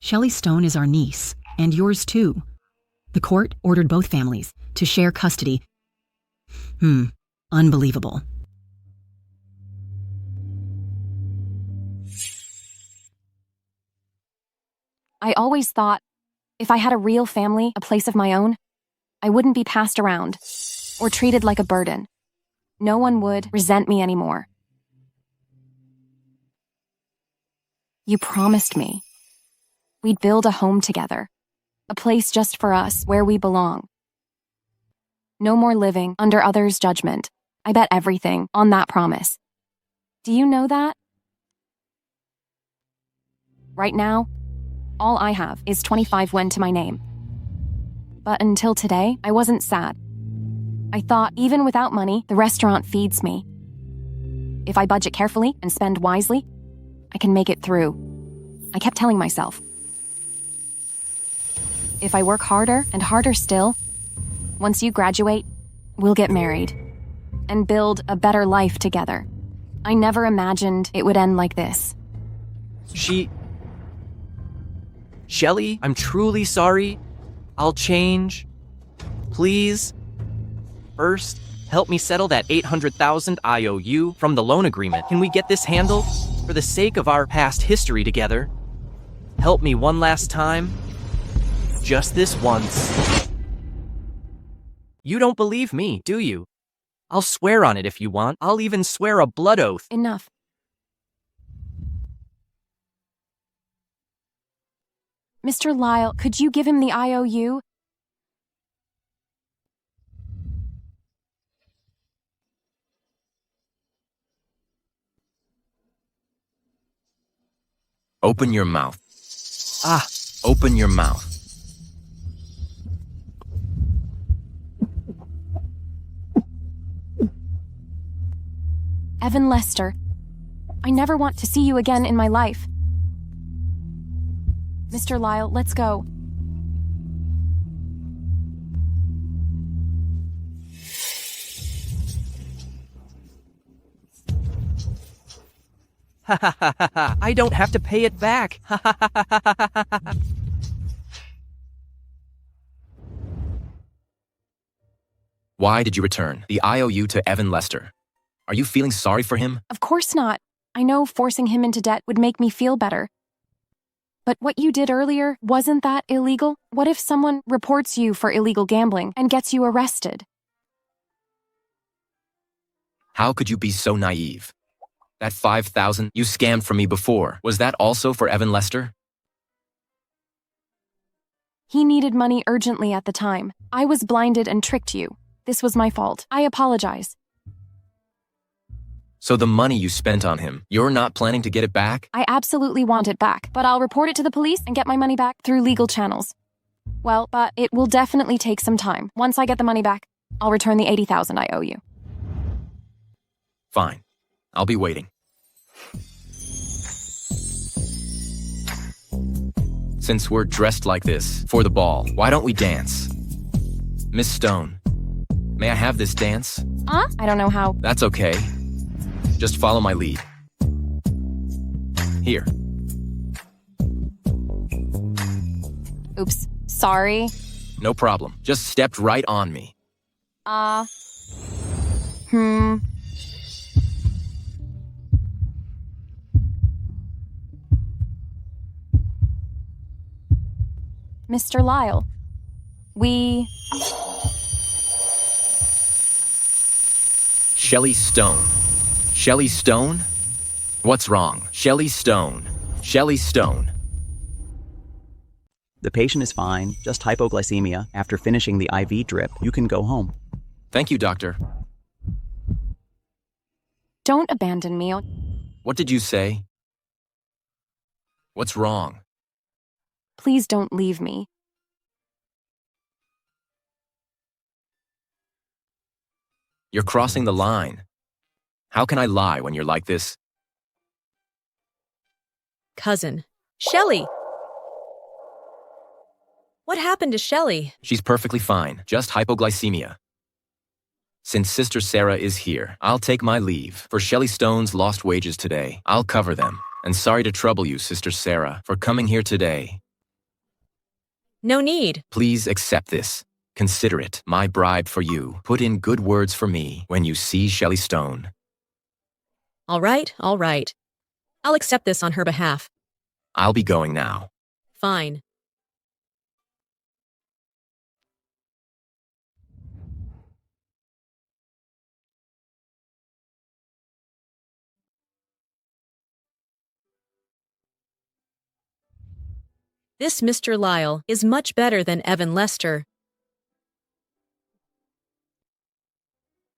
Shelley Stone is our niece, and yours too. The court ordered both families to share custody. Unbelievable. I always thought, if I had a real family, a place of my own, I wouldn't be passed around or treated like a burden. No one would resent me anymore. You promised me we'd build a home together, a place just for us where we belong. No more living under others' judgment. I bet everything on that promise. Do you know that? Right now, all I have is 25 yuan to my name. But until today, I wasn't sad. I thought, even without money, the restaurant feeds me. If I budget carefully and spend wisely, I can make it through. I kept telling myself. If I work harder and harder still, once you graduate, we'll get married and build a better life together. I never imagined it would end like this. Shelley, I'm truly sorry. I'll change. Please. First, help me settle that 800,000 I owe you from the loan agreement. Can we get this handled? For the sake of our past history together. Help me one last time. Just this once. You don't believe me, do you? I'll swear on it if you want. I'll even swear a blood oath. Enough. Mr. Lyle, could you give him the IOU? Open your mouth. Open your mouth. Evan Lester, I never want to see you again in my life. Mr. Lyle, let's go. Ha ha ha ha ha. I don't have to pay it back. Ha ha ha ha ha ha ha. Why did you return the IOU to Evan Lester? Are you feeling sorry for him? Of course not. I know forcing him into debt would make me feel better. But what you did earlier, wasn't that illegal? What if someone reports you for illegal gambling and gets you arrested? How could you be so naive? That 5,000 you scammed from me before, was that also for Evan Lester? He needed money urgently at the time. I was blinded and tricked you. This was my fault. I apologize. So the money you spent on him, you're not planning to get it back? I absolutely want it back, but I'll report it to the police and get my money back through legal channels. Well, but it will definitely take some time. Once I get the money back, I'll return the 80,000 I owe you. Fine. I'll be waiting. Since we're dressed like this for the ball, why don't we dance? Miss Stone, may I have this dance? I don't know how. That's okay. Just follow my lead. Here. Oops, sorry. No problem. Just stepped right on me. Mr. Lyle, Shelley Stone. Shelley Stone? What's wrong? Shelley Stone. Shelley Stone. The patient is fine, just hypoglycemia. After finishing the IV drip, you can go home. Thank you, doctor. Don't abandon me. What did you say? What's wrong? Please don't leave me. You're crossing the line. How can I lie when you're like this? Cousin. Shelley! What happened to Shelley? She's perfectly fine, just hypoglycemia. Since Sister Sarah is here, I'll take my leave. For Shelley Stone's lost wages today, I'll cover them. And sorry to trouble you, Sister Sarah, for coming here today. No need. Please accept this. Consider it my bribe for you. Put in good words for me when you see Shelley Stone. All right. I'll accept this on her behalf. I'll be going now. Fine. This Mr. Lyle is much better than Evan Lester.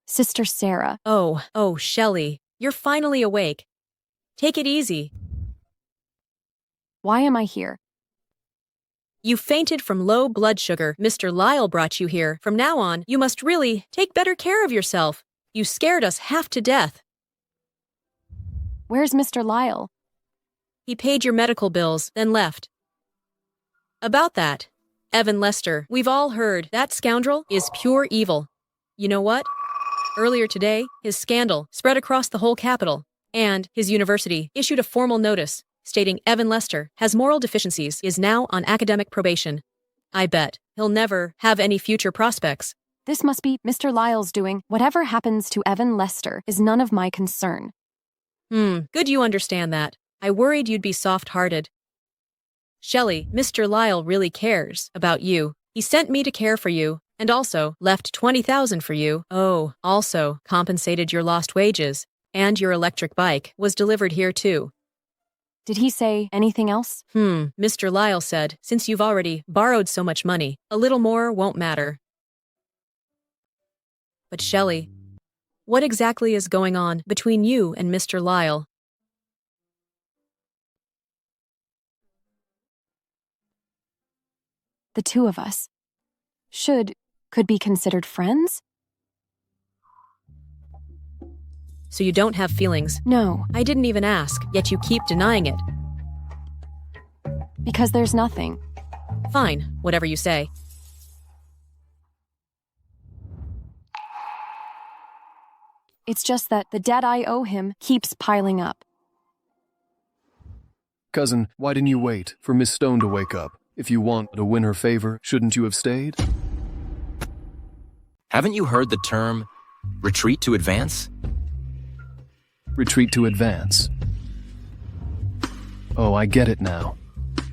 Sister Sarah. Oh, Shelley, you're finally awake. Take it easy. Why am I here? You fainted from low blood sugar. Mr. Lyle brought you here. From now on, you must really take better care of yourself. You scared us half to death. Where's Mr. Lyle? He paid your medical bills, then left. About that, Evan Lester, we've all heard that scoundrel is pure evil. You know what? Earlier today, his scandal spread across the whole capital, and his university issued a formal notice stating Evan Lester has moral deficiencies, is now on academic probation. I bet he'll never have any future prospects. This must be Mr. Lyle's doing. Whatever happens to Evan Lester is none of my concern. Good you understand that. I worried you'd be soft-hearted. Shelley, Mr. Lyle really cares about you. He sent me to care for you, and also left $20,000 for you. Oh, also compensated your lost wages, and your electric bike was delivered here too. Did he say anything else? Mr. Lyle said, since you've already borrowed so much money, a little more won't matter. But Shelley, what exactly is going on between you and Mr. Lyle? The two of us could be considered friends? So you don't have feelings? No. I didn't even ask, yet you keep denying it. Because there's nothing. Fine, whatever you say. It's just that the debt I owe him keeps piling up. Cousin, why didn't you wait for Miss Stone to wake up? If you want to win her favor, shouldn't you have stayed? Haven't you heard the term retreat to advance? Retreat to advance. Oh, I get it now.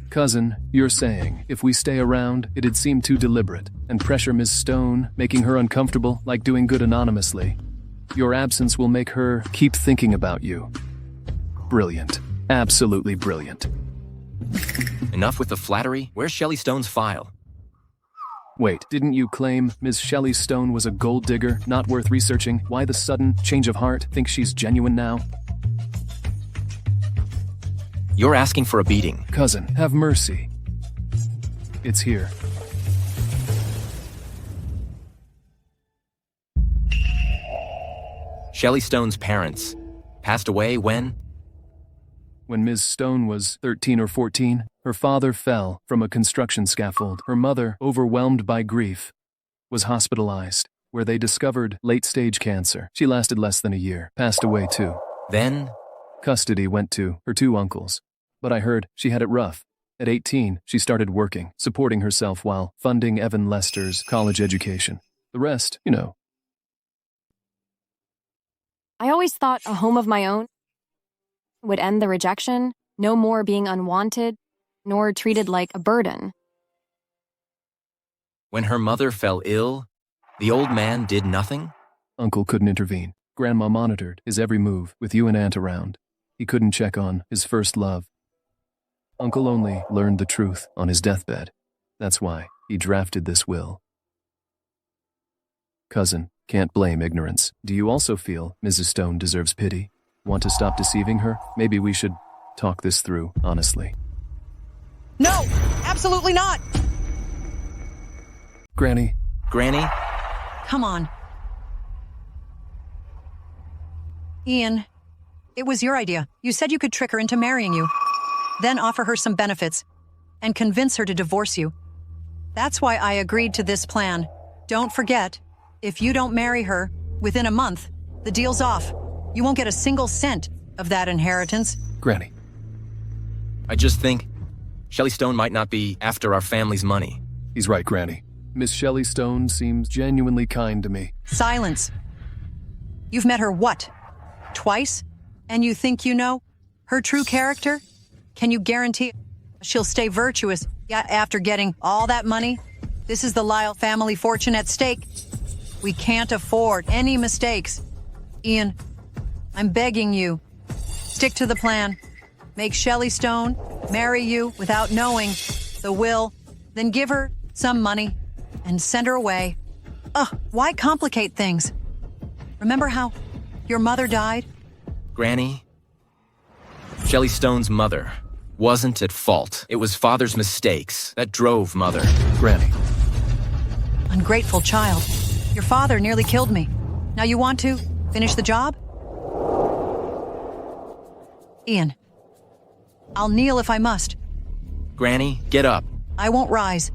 Cousin, you're saying, if we stay around, it'd seem too deliberate, and pressure Miss Stone, making her uncomfortable, like doing good anonymously. Your absence will make her keep thinking about you. Brilliant. Absolutely brilliant. Enough with the flattery. Where's Shelley Stone's file? Wait, didn't you claim Ms. Shelley Stone was a gold digger, not worth researching? Why the sudden change of heart? Think she's genuine now? You're asking for a beating. Cousin, have mercy. It's here. Shelley Stone's parents passed away when? When Ms. Stone was 13 or 14, her father fell from a construction scaffold. Her mother, overwhelmed by grief, was hospitalized, where they discovered late-stage cancer. She lasted less than a year, passed away too. Then? Custody went to her two uncles. But I heard she had it rough. At 18, she started working, supporting herself while funding Evan Lester's college education. The rest, you know. I always thought a home of my own would end the rejection, no more being unwanted, nor treated like a burden. When her mother fell ill, the old man did nothing? Uncle couldn't intervene. Grandma monitored his every move with you and Aunt around. He couldn't check on his first love. Uncle only learned the truth on his deathbed. That's why he drafted this will. Cousin, Can't blame ignorance. Do you also feel Mrs. Stone deserves pity? Want to stop deceiving her? Maybe we should talk this through, honestly. No, absolutely not. Granny. Granny? Come on. Ian, it was your idea. You said you could trick her into marrying you, then offer her some benefits, and convince her to divorce you. That's why I agreed to this plan. Don't forget, if you don't marry her within a month, the deal's off. You won't get a single cent of that inheritance. Granny. I just think Shelley Stone might not be after our family's money. He's right, Granny. Miss Shelley Stone seems genuinely kind to me. Silence. You've met her what? Twice? And you think you know her true character? Can you guarantee she'll stay virtuous after getting all that money? This is the Lyle family fortune at stake. We can't afford any mistakes. Ian, I'm begging you, stick to the plan. Make Shelley Stone marry you without knowing the will, then give her some money and send her away. Why complicate things? Remember how your mother died? Granny, Shelley Stone's mother wasn't at fault. It was Father's mistakes that drove Mother. Granny. Ungrateful child. Your father nearly killed me. Now you want to finish the job? Ian, I'll kneel if I must. Granny, get up. I won't rise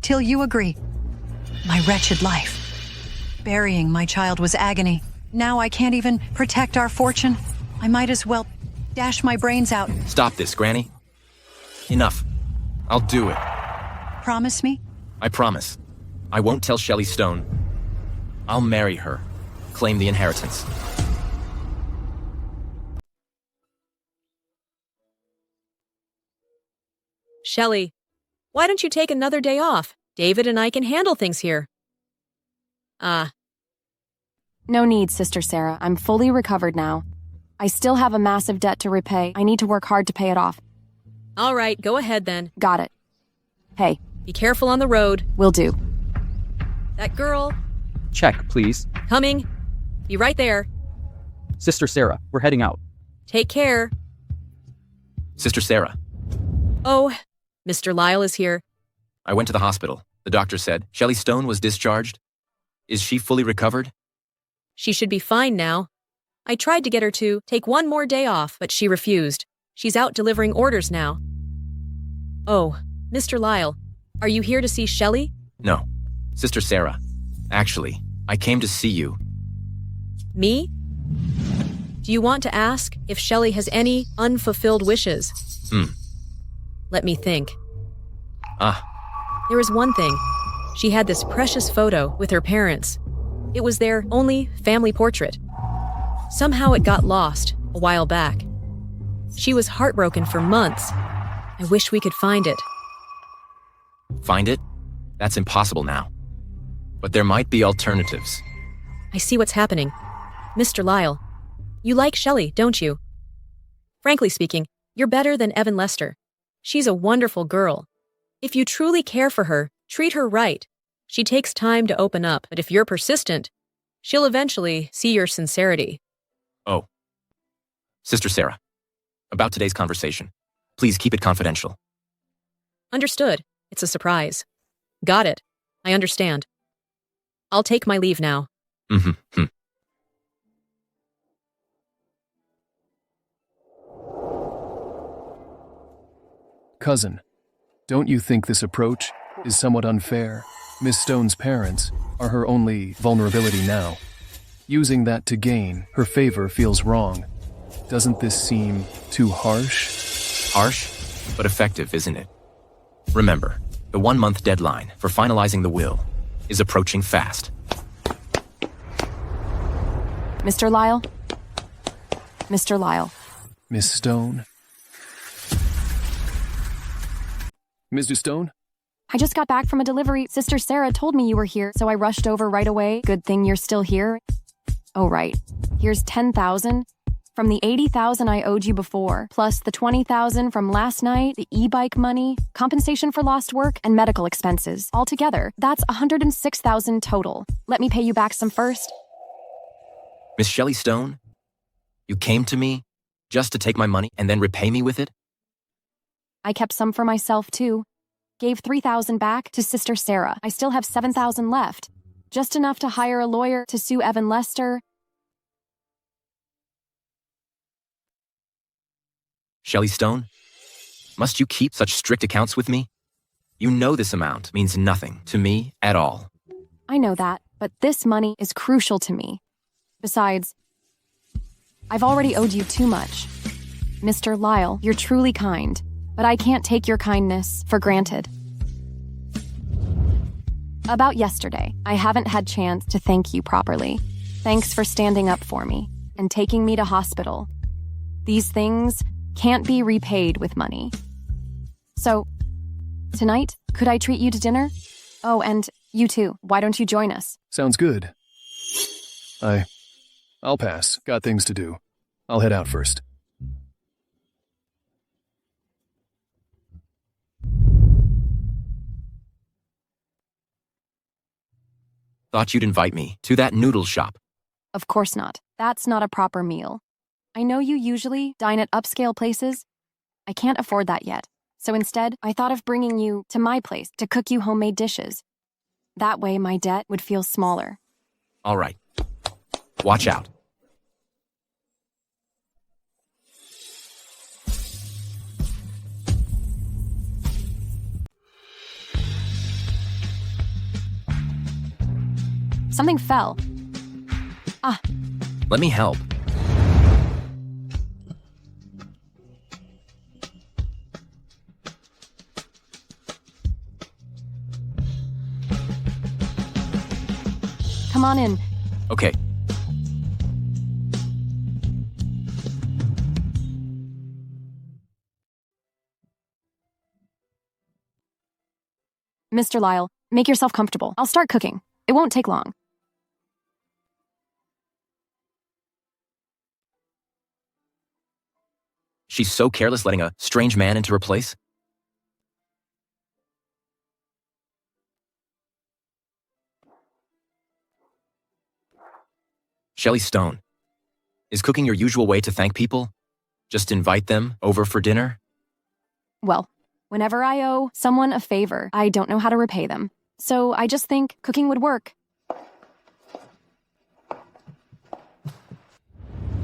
till you agree. My wretched life. Burying my child was agony. Now I can't even protect our fortune. I might as well dash my brains out. Stop this, Granny. Enough. I'll do it. Promise me? I promise. I won't tell Shelley Stone. I'll marry her. Claim the inheritance. Shelley, why don't you take another day off? David and I can handle things here. No need, Sister Sarah. I'm fully recovered now. I still have a massive debt to repay. I need to work hard to pay it off. All right, go ahead then. Got it. Hey. Be careful on the road. Will do. That girl. Check, please. Coming. Be right there. Sister Sarah, we're heading out. Take care. Sister Sarah. Oh, Mr. Lyle is here. I went to the hospital. The doctor said Shelley Stone was discharged. Is she fully recovered? She should be fine now. I tried to get her to take one more day off, but she refused. She's out delivering orders now. Oh, Mr. Lyle, are you here to see Shelley? No. Sister Sarah. Actually, I came to see you. Me? Do you want to ask if Shelley has any unfulfilled wishes? Let me think. There was one thing. She had this precious photo with her parents. It was their only family portrait. Somehow it got lost a while back. She was heartbroken for months. I wish we could find it. Find it? That's impossible now. But there might be alternatives. I see what's happening. Mr. Lyle, you like Shelley, don't you? Frankly speaking, you're better than Evan Lester. She's a wonderful girl. If you truly care for her, treat her right. She takes time to open up, but if you're persistent, she'll eventually see your sincerity. Oh. Sister Sarah, about today's conversation, please keep it confidential. Understood. It's a surprise. Got it. I understand. I'll take my leave now. Cousin, don't you think this approach is somewhat unfair? Miss Stone's parents are her only vulnerability now. Using that to gain her favor feels wrong. Doesn't this seem too harsh? Harsh, but effective, isn't it? Remember, the 1-month deadline for finalizing the will is approaching fast. Mr. Lyle? Mr. Lyle. Miss Stone? Mr. Stone? I just got back from a delivery. Sister Sarah told me you were here, so I rushed over right away. Good thing you're still here. Oh, right. Here's $10,000 From the $80,000 I owed you before, plus the $20,000 from last night, the e-bike money, compensation for lost work, and medical expenses. Altogether, that's $106,000 total. Let me pay you back some first. Miss Shelley Stone, you came to me just to take my money and then repay me with it? I kept some for myself, too. Gave $3,000 back to Sister Sarah. I still have $7,000 left. Just enough to hire a lawyer to sue Evan Lester. Shelley Stone, must you keep such strict accounts with me? You know this amount means nothing to me at all. I know that, but this money is crucial to me. Besides, I've already owed you too much. Mr. Lyle, you're truly kind, but I can't take your kindness for granted. About yesterday, I haven't had chance to thank you properly. Thanks for standing up for me and taking me to hospital. These things can't be repaid with money. So, tonight, could I treat you to dinner? Oh, and you too. Why don't you join us? Sounds good. I'll pass. Got things to do. I'll head out first. Thought you'd invite me to that noodle shop. Of course not. That's not a proper meal. I know you usually dine at upscale places. I can't afford that yet. So instead, I thought of bringing you to my place to cook you homemade dishes. That way, my debt would feel smaller. All right. Watch out. Something fell. Ah. Let me help. Come on in. Okay. Mr. Lyle, make yourself comfortable. I'll start cooking. It won't take long. She's so careless letting a strange man into her place. Shelley Stone, is cooking your usual way to thank people? Just invite them over for dinner? Well, whenever I owe someone a favor, I don't know how to repay them. So I just think cooking would work.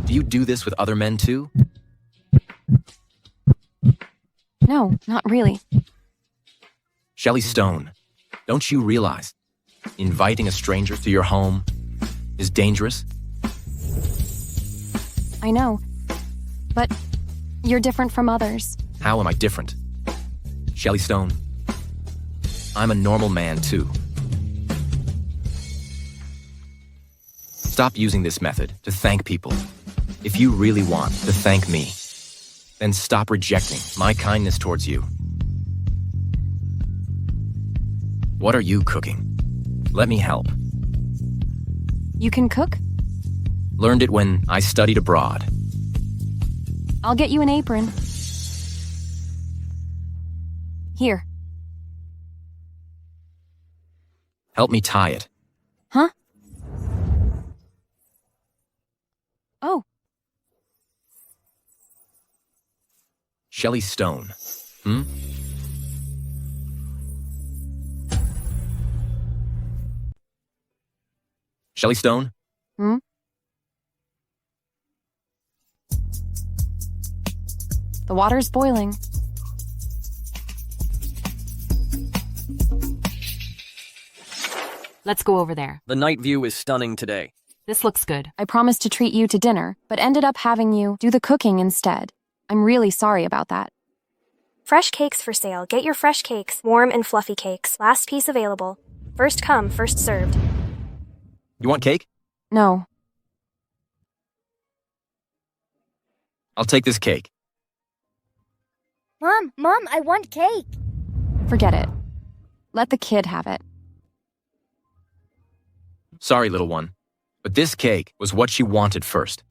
Do you do this with other men too? No, not really. Shelley Stone, don't you realize inviting a stranger to your home is dangerous? I know, but you're different from others. How am I different? Shelley Stone, I'm a normal man too. Stop using this method to thank people. If you really want to thank me, then stop rejecting my kindness towards you. What are you cooking? Let me help. You can cook? Learned it when I studied abroad. I'll get you an apron. Here. Help me tie it. Huh? Oh. Shelley Stone. Shelley Stone? The water's boiling. Let's go over there. The night view is stunning today. This looks good. I promised to treat you to dinner, but ended up having you do the cooking instead. I'm really sorry about that. Fresh cakes for sale. Get your fresh cakes. Warm and fluffy cakes. Last piece available. First come, first served. You want cake? No. I'll take this cake. Mom, I want cake. Forget it. Let the kid have it. Sorry, little one, but this cake was what she wanted first.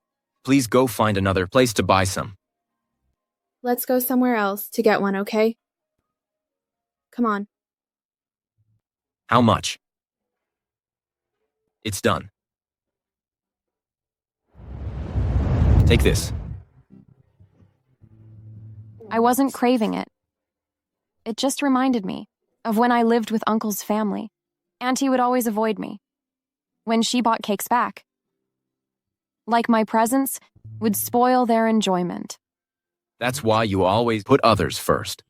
Please go find another place to buy some. Let's go somewhere else to get one, okay? Come on. How much? It's done. Take this. I wasn't craving it. It just reminded me of when I lived with Uncle's family. Auntie would always avoid me when she bought cakes back. Like my presents would spoil their enjoyment. That's why you always put others first.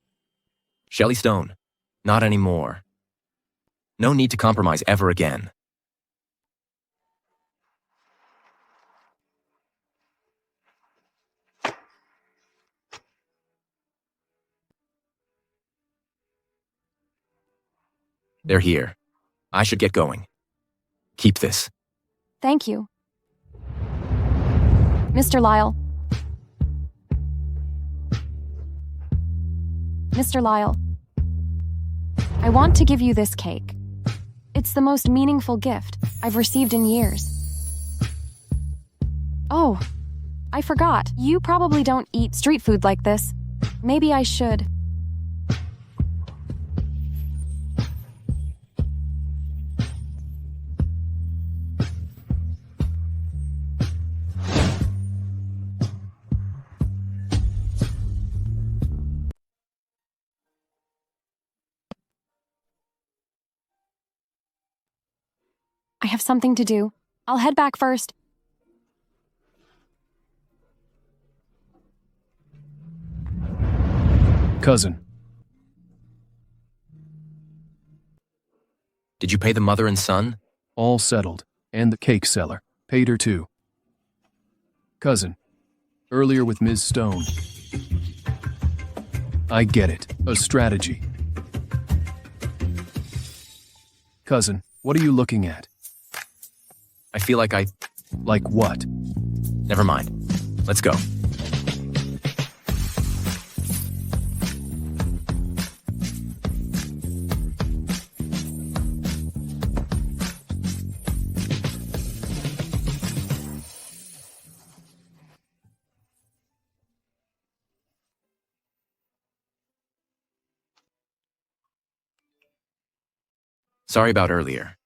Shelley Stone, not anymore. No need to compromise ever again. They're here. I should get going. Keep this. Thank you. Mr. Lyle. Mr. Lyle. I want to give you this cake. It's the most meaningful gift I've received in years. Oh, I forgot. You probably don't eat street food like this. Maybe I should. I have something to do. I'll head back first. Cousin. Did you pay the mother and son? All settled. And the cake seller. Paid her too. Cousin. Earlier with Ms. Stone. I get it. A strategy. Cousin, what are you looking at? I feel like I... Like what? Never mind. Let's go. Sorry about earlier.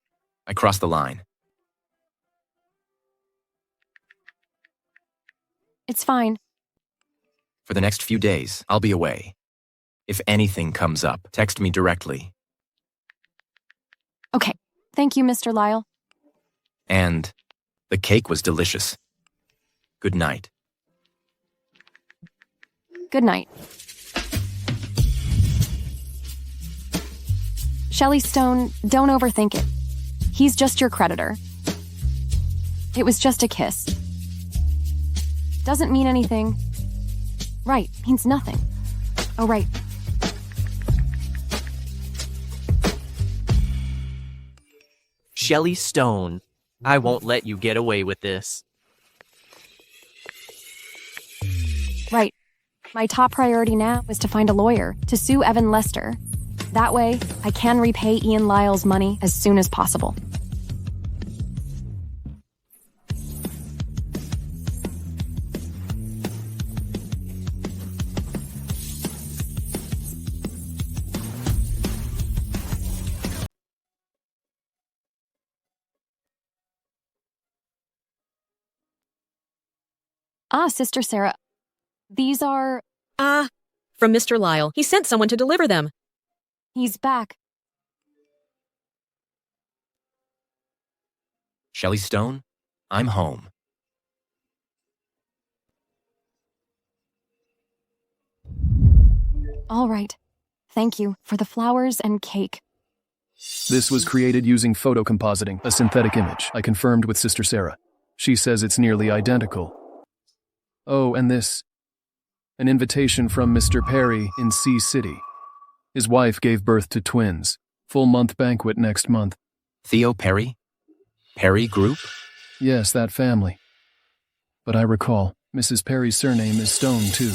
I crossed the line. It's fine. For the next few days, I'll be away. If anything comes up, text me directly. Okay. Thank you, Mr. Lyle. And the cake was delicious. Good night. Good night. Shelley Stone, don't overthink it. He's just your creditor. It was just a kiss. Doesn't mean anything. Right, means nothing. Oh, right. Shelley Stone, I won't let you get away with this. Right. My top priority now is to find a lawyer to sue Evan Lester. That way, I can repay Ian Lyle's money as soon as possible. Ah, Sister Sarah. These are... From Mr. Lyle. He sent someone to deliver them. He's back. Shelley Stone, I'm home. All right. Thank you for the flowers and cake. This was created using photocompositing, a synthetic image. I confirmed with Sister Sarah. She says it's nearly identical. Oh, and this. An invitation from Mr. Perry in Sea City. His wife gave birth to twins. Full month banquet next month. Theo Perry? Perry Group? Yes, that family. But I recall, Mrs. Perry's surname is Stone, too.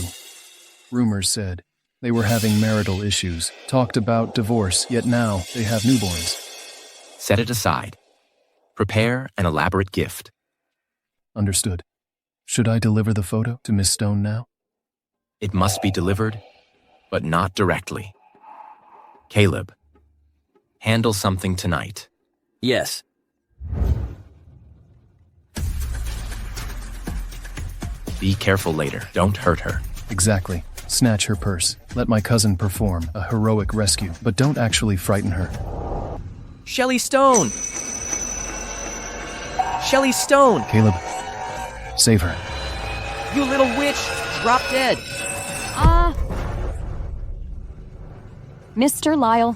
Rumors said they were having marital issues, talked about divorce, yet now they have newborns. Set it aside. Prepare an elaborate gift. Understood. Should I deliver the photo to Miss Stone now? It must be delivered, but not directly. Caleb, handle something tonight. Yes. Be careful later. Don't hurt her. Exactly. Snatch her purse. Let my cousin perform a heroic rescue, but don't actually frighten her. Shelley Stone! Shelley Stone! Caleb, save her. You little witch! Drop dead! Mr. Lyle.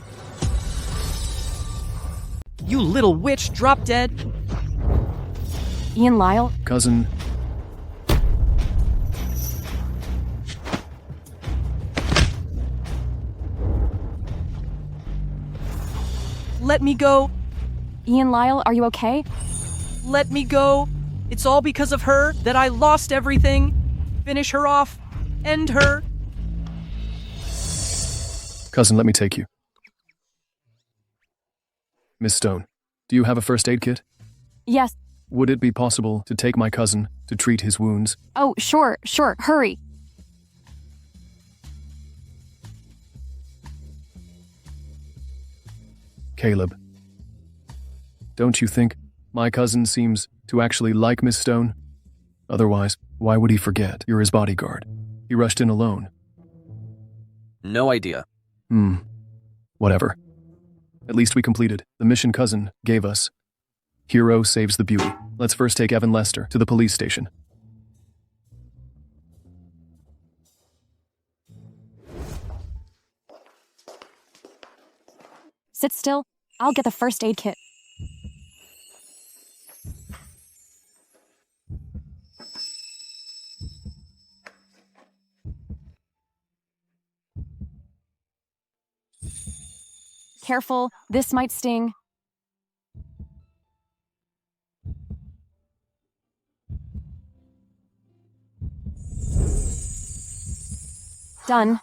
You little witch! Drop dead! Ian Lyle. Cousin. Let me go! Ian Lyle, are you okay? Let me go! It's all because of her that I lost everything! Finish her off! End her! Cousin, let me take you. Miss Stone, do you have a first aid kit? Yes. Would it be possible to take my cousin to treat his wounds? Oh, sure. Hurry. Caleb, don't you think my cousin seems to actually like Miss Stone? Otherwise, why would he forget you're his bodyguard? He rushed in alone. No idea. Whatever. At least we completed the mission cousin gave us. Hero saves the beauty. Let's first take Evan Lester to the police station. Sit still. I'll get the first aid kit. Careful, this might sting. Done.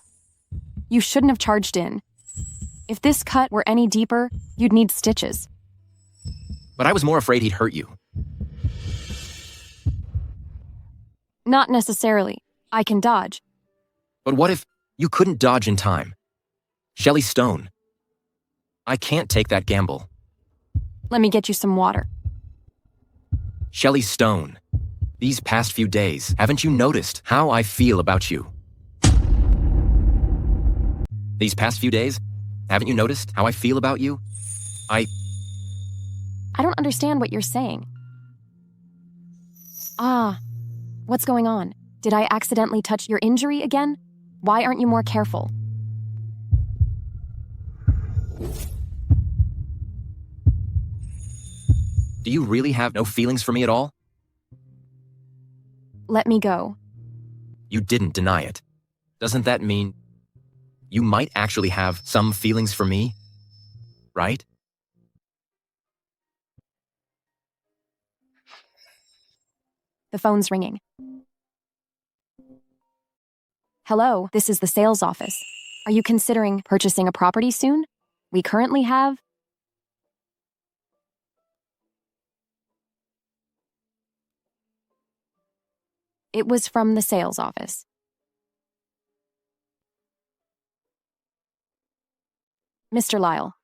You shouldn't have charged in. If this cut were any deeper, you'd need stitches. But I was more afraid he'd hurt you. Not necessarily. I can dodge. But what if you couldn't dodge in time? Shelley Stone. I can't take that gamble. Let me get you some water. Shelley Stone. These past few days, haven't you noticed how I feel about you? These past few days, haven't you noticed how I feel about you? I don't understand what you're saying. What's going on? Did I accidentally touch your injury again? Why aren't you more careful? Do you really have no feelings for me at all? Let me go. You didn't deny it. Doesn't that mean you might actually have some feelings for me? Right? The phone's ringing. Hello, this is the sales office. Are you considering purchasing a property soon? We currently have... It was from the sales office. Mr. Lyle,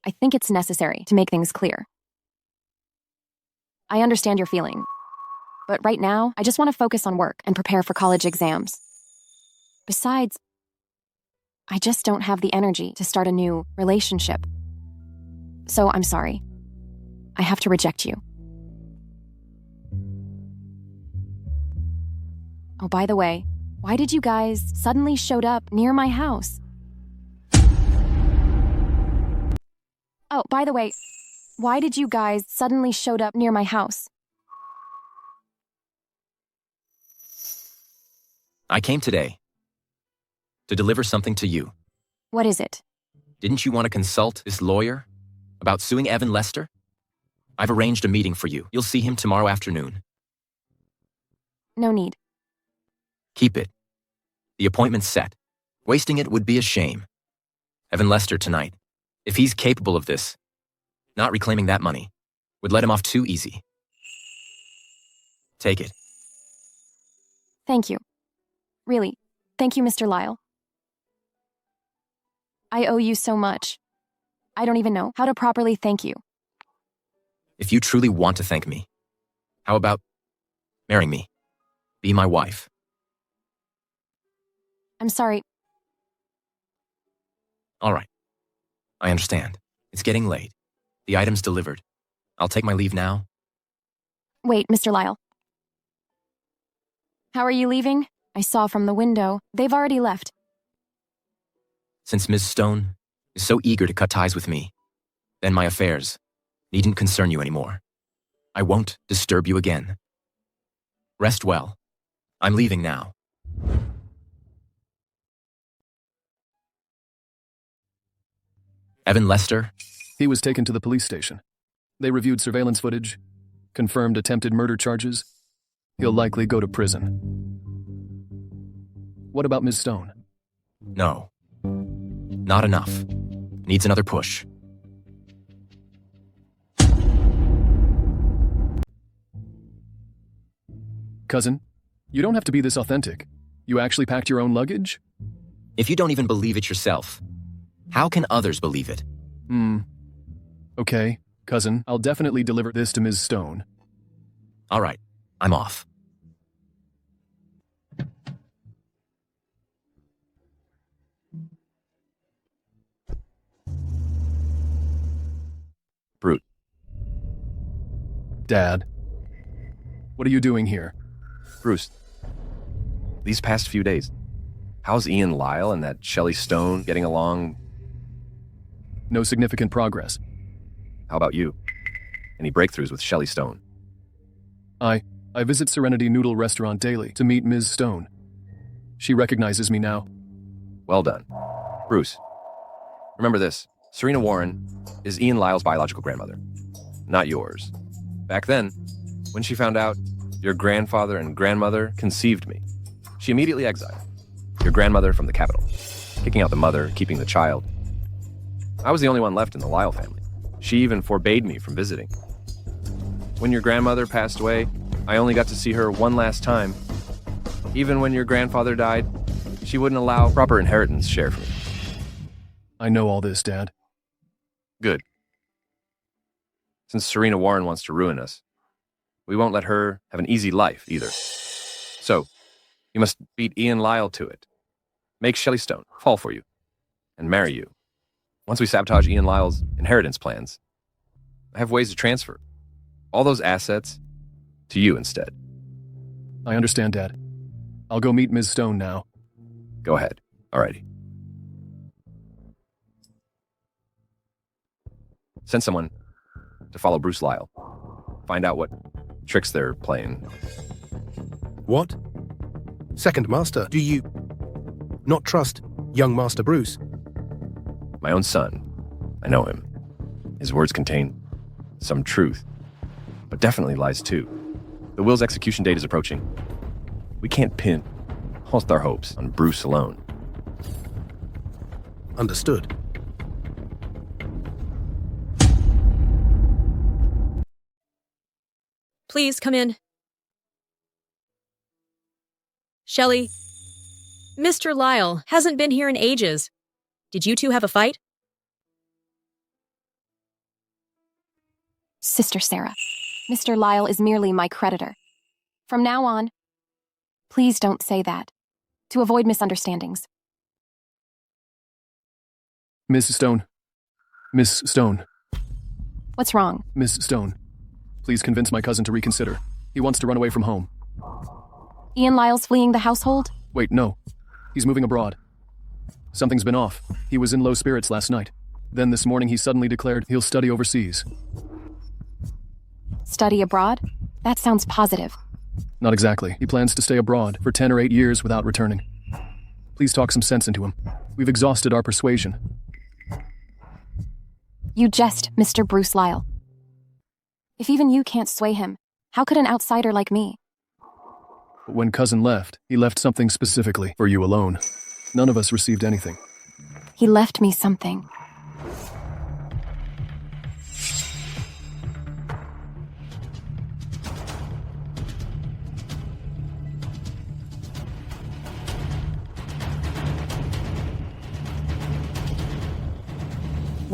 I think it's necessary to make things clear. I understand your feeling, but right now, I just want to focus on work and prepare for college exams. Besides, I just don't have the energy to start a new relationship. So I'm sorry. I have to reject you. Oh, by the way, why did you guys suddenly showed up near my house? Oh, by the way, why did you guys suddenly showed up near my house? I came today to deliver something to you. What is it? Didn't you want to consult this lawyer about suing Evan Lester? I've arranged a meeting for you. You'll see him tomorrow afternoon. No need. Keep it. The appointment's set. Wasting it would be a shame. Evan Lester tonight, if he's capable of this, not reclaiming that money, would let him off too easy. Take it. Thank you. Really, thank you, Mr. Lyle. I owe you so much. I don't even know how to properly thank you. If you truly want to thank me, how about marrying me? Be my wife. I'm sorry. All right. I understand. It's getting late. The item's delivered. I'll take my leave now. Wait, Mr. Lyle. How are you leaving? I saw from the window. They've already left. Since Ms. Stone is so eager to cut ties with me, then my affairs needn't concern you anymore. I won't disturb you again. Rest well. I'm leaving now. Evan Lester? He was taken to the police station. They reviewed surveillance footage, confirmed attempted murder charges. He'll likely go to prison. What about Ms. Stone? No. Not enough. Needs another push. Cousin, you don't have to be this authentic. You actually packed your own luggage? If you don't even believe it yourself, how can others believe it? Okay, cousin, I'll definitely deliver this to Ms. Stone. All right, I'm off. Brute. Dad, what are you doing here? Bruce, these past few days, how's Ian Lyle and that Shelley Stone getting along? No significant progress. How about you? Any breakthroughs with Shelley Stone? I visit Serenity Noodle Restaurant daily to meet Ms. Stone. She recognizes me now. Well done. Bruce, remember this. Serena Warren is Ian Lyle's biological grandmother, not yours. Back then, when she found out your grandfather and grandmother conceived me, she immediately exiled your grandmother from the capital, kicking out the mother, keeping the child. I was the only one left in the Lyle family. She even forbade me from visiting. When your grandmother passed away, I only got to see her one last time. Even when your grandfather died, she wouldn't allow proper inheritance share for me. I know all this, Dad. Good. Since Serena Warren wants to ruin us, we won't let her have an easy life either. So, you must beat Ian Lyle to it. Make Shelley Stone fall for you and marry you. Once we sabotage Ian Lyle's inheritance plans, I have ways to transfer all those assets to you instead. I understand, Dad. I'll go meet Ms. Stone now. Go ahead. Alrighty. Send someone to follow Bruce Lyle. Find out what tricks they're playing. What? Second Master, do you not trust young Master Bruce? My own son. I know him. His words contain some truth, but definitely lies too. The will's execution date is approaching. We can't pin all our hopes on Bruce alone. Understood. Please come in. Shelley, Mr. Lyle hasn't been here in ages. Did you two have a fight? Sister Sarah, Mr. Lyle is merely my creditor. From now on, please don't say that, to avoid misunderstandings. Miss Stone. Miss Stone. What's wrong? Miss Stone. Please convince my cousin to reconsider. He wants to run away from home. Ian Lyle's fleeing the household? Wait, no. He's moving abroad. Something's been off. He was in low spirits last night. Then this morning he suddenly declared he'll study overseas. Study abroad? That sounds positive. Not exactly. He plans to stay abroad for 10 or 8 years without returning. Please talk some sense into him. We've exhausted our persuasion. You jest, Mr. Bruce Lyle. If even you can't sway him, how could an outsider like me? But when cousin left, he left something specifically for you alone. None of us received anything. He left me something.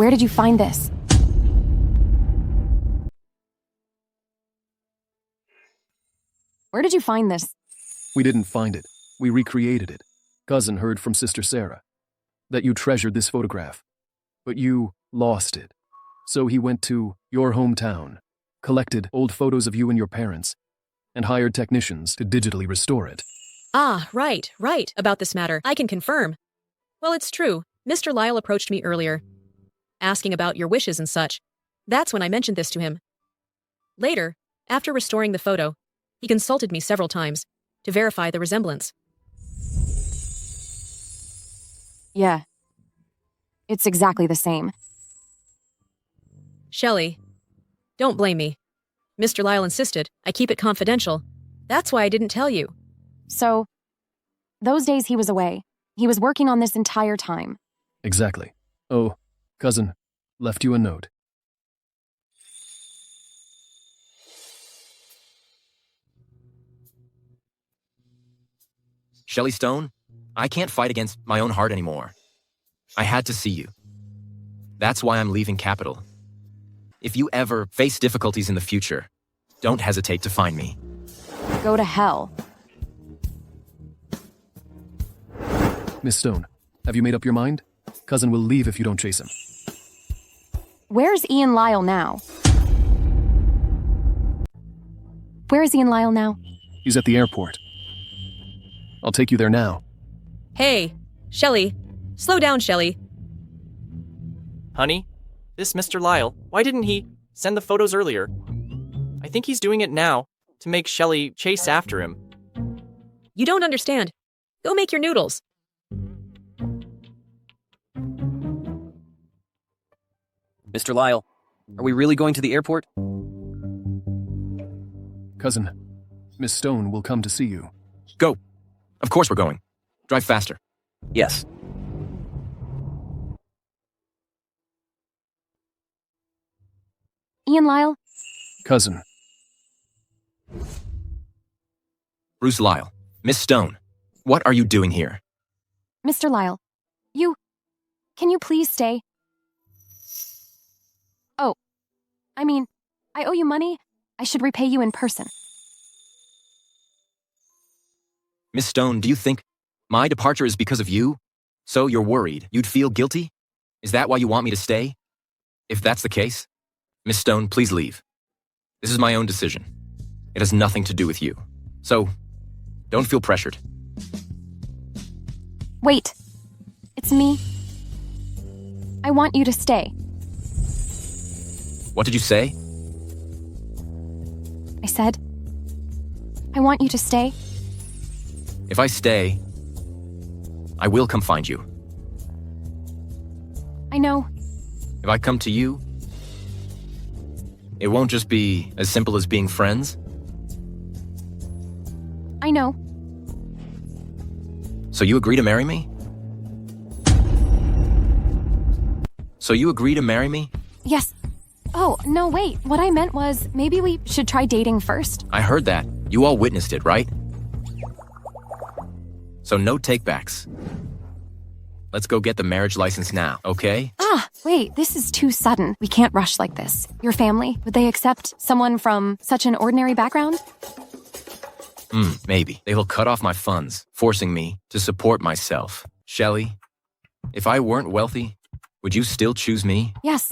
Where did you find this? Where did you find this? We didn't find it. We recreated it. Cousin heard from Sister Sarah that you treasured this photograph, but you lost it. So he went to your hometown, collected old photos of you and your parents, and hired technicians to digitally restore it. Ah, right, about this matter. I can confirm. Well, it's true. Mr. Lyle approached me earlier, asking about your wishes and such. That's when I mentioned this to him. Later, after restoring the photo, he consulted me several times to verify the resemblance. Yeah. It's exactly the same. Shelley, don't blame me. Mr. Lyle insisted I keep it confidential. That's why I didn't tell you. So, those days he was away. He was working on this entire time. Exactly. Oh, cousin, left you a note. Shelley Stone, I can't fight against my own heart anymore. I had to see you. That's why I'm leaving Capital. If you ever face difficulties in the future, don't hesitate to find me. Go to hell. Miss Stone, have you made up your mind? Cousin will leave if you don't chase him. Where's Ian Lyle now? Where is Ian Lyle now? He's at the airport. I'll take you there now. Hey, Shelley. Slow down, Shelley. Honey, this Mr. Lyle, why didn't he send the photos earlier? I think he's doing it now to make Shelley chase after him. You don't understand. Go make your noodles. Mr. Lyle, are we really going to the airport? Cousin, Miss Stone will come to see you. Go. Of course we're going. Drive faster. Yes. Ian Lyle? Cousin. Bruce Lyle. Miss Stone. What are you doing here? Mr. Lyle, can you please stay? Oh, I mean, I owe you money. I should repay you in person. Miss Stone, do you think my departure is because of you? So you're worried you'd feel guilty? Is that why you want me to stay? If that's the case, Miss Stone, please leave. This is my own decision. It has nothing to do with you. So, don't feel pressured. Wait. It's me. I want you to stay. What did you say? I said, I want you to stay. If I stay, I will come find you. I know. If I come to you, it won't just be as simple as being friends. I know. So you agree to marry me? So you agree to marry me? Yes. Oh, no, wait. What I meant was maybe we should try dating first. I heard that. You all witnessed it, right? So no takebacks. Let's go get the marriage license now, okay? Wait, this is too sudden. We can't rush like this. Your family, would they accept someone from such an ordinary background? Maybe. They will cut off my funds, forcing me to support myself. Shelley, if I weren't wealthy, would you still choose me? Yes.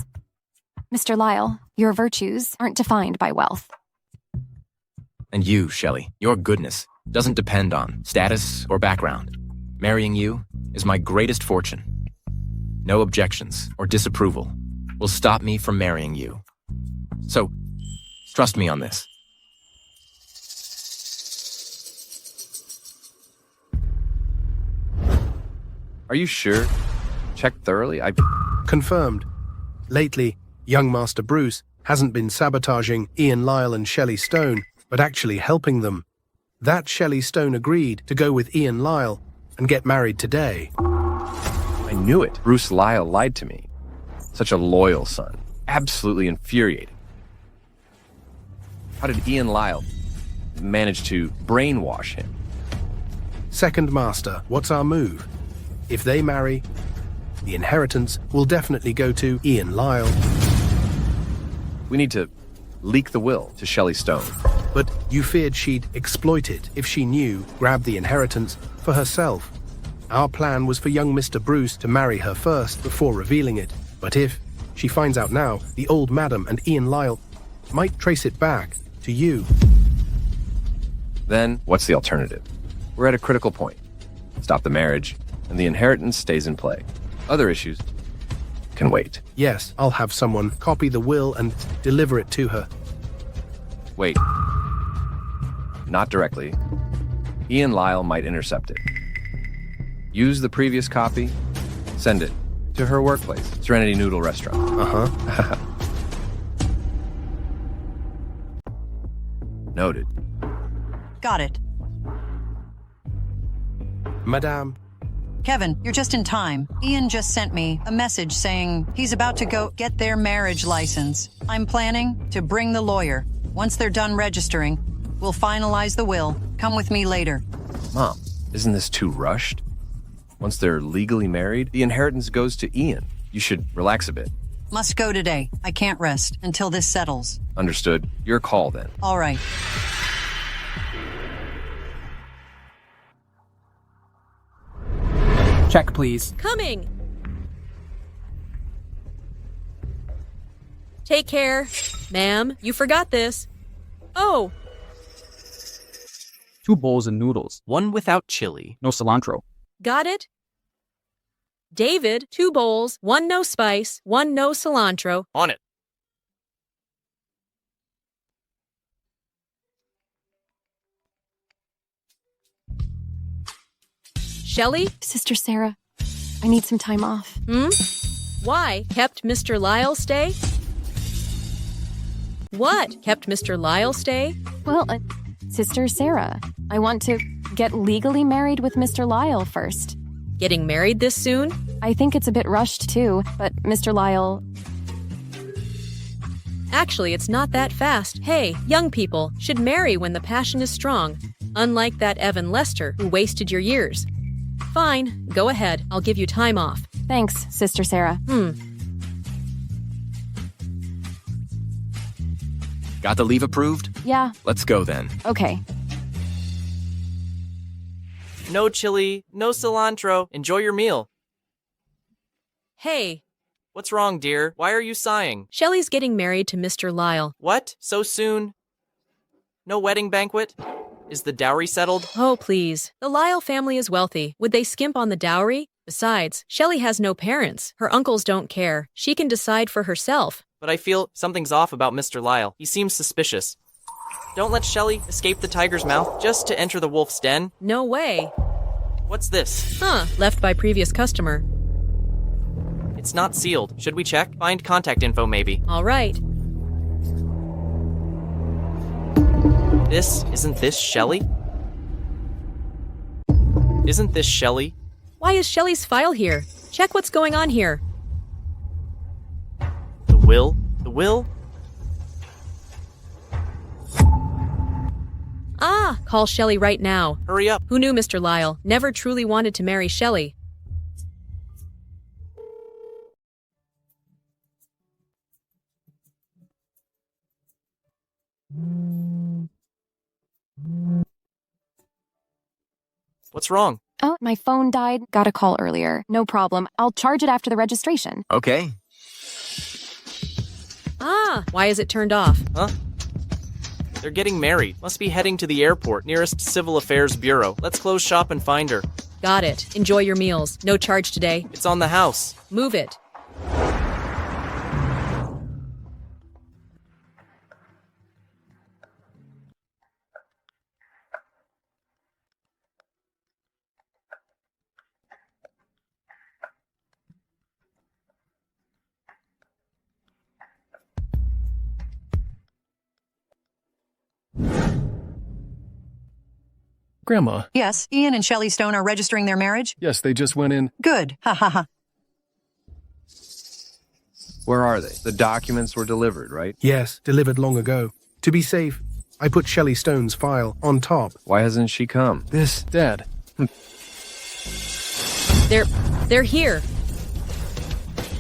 Mr. Lyle, your virtues aren't defined by wealth. And you, Shelley, your goodness doesn't depend on status or background. Marrying you is my greatest fortune. No objections or disapproval will stop me from marrying you. So, trust me on this. Are you sure? Check thoroughly? Confirmed. Lately, young Master Bruce hasn't been sabotaging Ian Lyle and Shelley Stone, but actually helping them. That Shelley Stone agreed to go with Ian Lyle and get married today. I knew it. Bruce Lyle lied to me. Such a loyal son. Absolutely infuriating. How did Ian Lyle manage to brainwash him? Second Master, what's our move? If they marry, the inheritance will definitely go to Ian Lyle. We need to leak the will to Shelley Stone. But you feared she'd exploit it if she knew, grab the inheritance for herself. Our plan was for young Mr. Bruce to marry her first before revealing it. But if she finds out now, the old madam and Ian Lyle might trace it back to you. Then, what's the alternative? We're at a critical point. Stop the marriage, and the inheritance stays in play. Other issues can wait. Yes, I'll have someone copy the will and deliver it to her. Wait. Not directly. Ian Lyle might intercept it. Use the previous copy, send it to her workplace, Serenity Noodle Restaurant. Uh-huh. Noted. Got it. Madame. Kevin, you're just in time. Ian just sent me a message saying he's about to go get their marriage license. I'm planning to bring the lawyer. Once they're done registering, we'll finalize the will. Come with me later. Mom, isn't this too rushed? Once they're legally married, the inheritance goes to Ian. You should relax a bit. Must go today. I can't rest until this settles. Understood. Your call, then. All right. Check, please. Coming! Take care. Ma'am, you forgot this. Oh, 2 bowls of noodles. One without chili. No cilantro. got it? David, 2 bowls, 1 no spice, 1 no cilantro. On it. Shelley? Sister Sarah, I need some time off. Why? Kept Mr. Lyle stay? What? Kept Mr. Lyle stay? Well, Sister Sarah, I want to get legally married with Mr. Lyle first. Getting married this soon? I think it's a bit rushed too, but Mr. Lyle... Actually, it's not that fast. Hey, young people should marry when the passion is strong, unlike that Evan Lester who wasted your years. Fine, go ahead. I'll give you time off. Thanks, Sister Sarah. Got the leave approved? Yeah. Let's go then. Okay. No chili, no cilantro. Enjoy your meal. Hey. What's wrong, dear? Why are you sighing? Shelley's getting married to Mr. Lyle. What? So soon? No wedding banquet? Is the dowry settled? Oh, please. The Lyle family is wealthy. Would they skimp on the dowry? Besides, Shelley has no parents. Her uncles don't care. She can decide for herself. But I feel something's off about Mr. Lyle. He seems suspicious. Don't let Shelley escape the tiger's mouth just to enter the wolf's den. No way. What's this? Left by previous customer. It's not sealed. Should we check? Find contact info, maybe. All right. Isn't this Shelley? Isn't this Shelley? Why is Shelley's file here? Check what's going on here. The will? The will? Call Shelley right now. Hurry up. Who knew Mr. Lyle never truly wanted to marry Shelley? What's wrong? Oh, my phone died. Got a call earlier. No problem. I'll charge it after the registration. Okay. Why is it turned off? Huh? They're getting married. Must be heading to the airport, nearest Civil Affairs Bureau. Let's close shop and find her. Got it. Enjoy your meals. No charge today. It's on the house. Move it. Grandma. Yes, Ian and Shelley Stone are registering their marriage? Yes, they just went in. Good. Ha ha ha. Where are they? The documents were delivered, right? Yes, delivered long ago. To be safe, I put Shelley Stone's file on top. Why hasn't she come? Dad. They're here.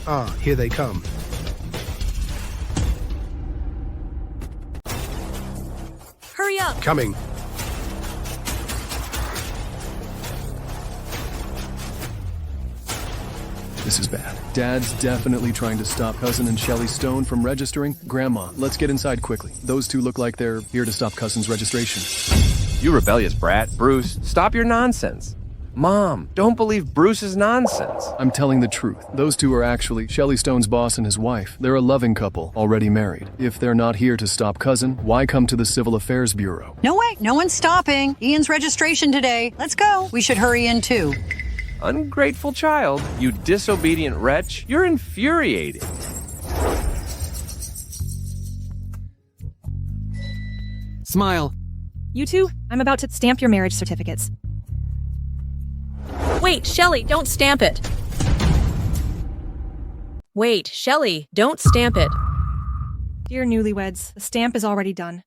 Ah, here they come. Hurry up! Coming. This is bad. Dad's definitely trying to stop Cousin and Shelley Stone from registering. Grandma, let's get inside quickly. Those two look like they're here to stop Cousin's registration. You rebellious brat. Bruce, stop your nonsense. Mom, don't believe Bruce's nonsense. I'm telling the truth. Those two are actually Shelley Stone's boss and his wife. They're a loving couple, already married. If they're not here to stop Cousin, why come to the Civil Affairs Bureau? No way, no one's stopping. Ian's registration today. Let's go. We should hurry in too. Ungrateful child, you disobedient wretch. You're infuriating. Smile. You two, I'm about to stamp your marriage certificates. Wait, Shelley, don't stamp it. Wait, Shelley, don't stamp it. Dear newlyweds, the stamp is already done.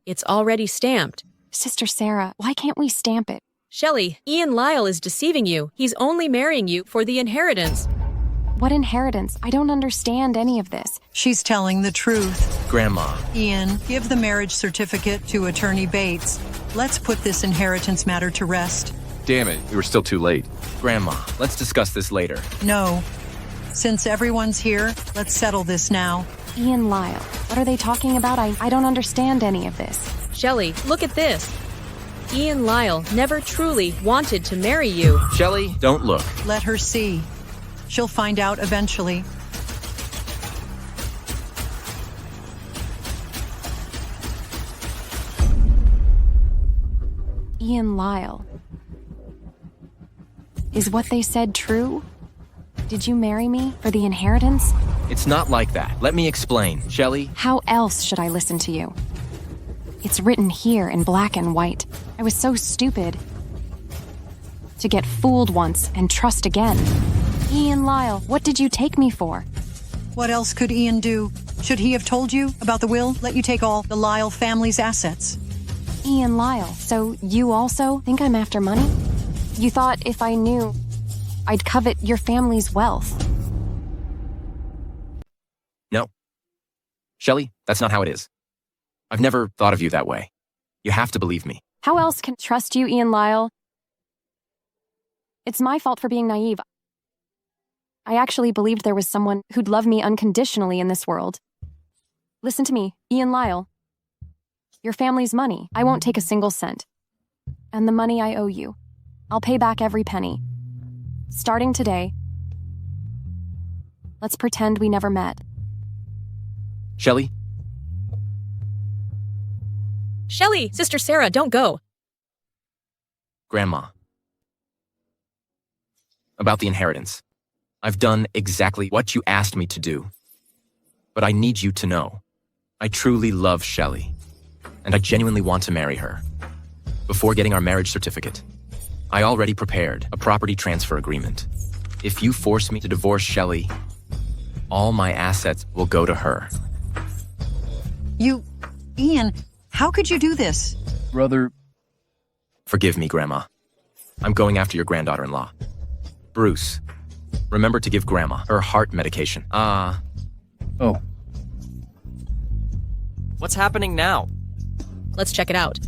It's already stamped. Sister Sarah, why can't we stamp it? Shelley, Ian Lyle is deceiving you. He's only marrying you for the inheritance. What inheritance? I don't understand any of this. She's telling the truth. Grandma. Ian, give the marriage certificate to Attorney Bates. Let's put this inheritance matter to rest. Damn it, we were still too late. Grandma, let's discuss this later. No. Since everyone's here, let's settle this now. Ian Lyle, what are they talking about? I don't understand any of this. Shelley, look at this. Ian Lyle never truly wanted to marry you. Shelley, don't look. Let her see. She'll find out eventually. Ian Lyle. Is what they said true? Did you marry me for the inheritance? It's not like that. Let me explain. Shelley? How else should I listen to you? It's written here in black and white. I was so stupid to get fooled once and trust again. Ian Lyle, what did you take me for? What else could Ian do? Should he have told you about the will? Let you take all the Lyle family's assets. Ian Lyle, so you also think I'm after money? You thought if I knew, I'd covet your family's wealth. No. Shelley, that's not how it is. I've never thought of you that way. You have to believe me. How else can I trust you, Ian Lyle? It's my fault for being naive. I actually believed there was someone who'd love me unconditionally in this world. Listen to me, Ian Lyle. Your family's money, I won't take a single cent. And the money I owe you, I'll pay back every penny. Starting today, let's pretend we never met. Shelley? Shelley, Sister Sarah, don't go. Grandma. About the inheritance. I've done exactly what you asked me to do. But I need you to know, I truly love Shelley, and I genuinely want to marry her. Before getting our marriage certificate, I already prepared a property transfer agreement. If you force me to divorce Shelley, all my assets will go to her. Ian, how could you do this? Brother. Forgive me, Grandma. I'm going after your granddaughter-in-law. Bruce, remember to give Grandma her heart medication. Oh. What's happening now? Let's check it out.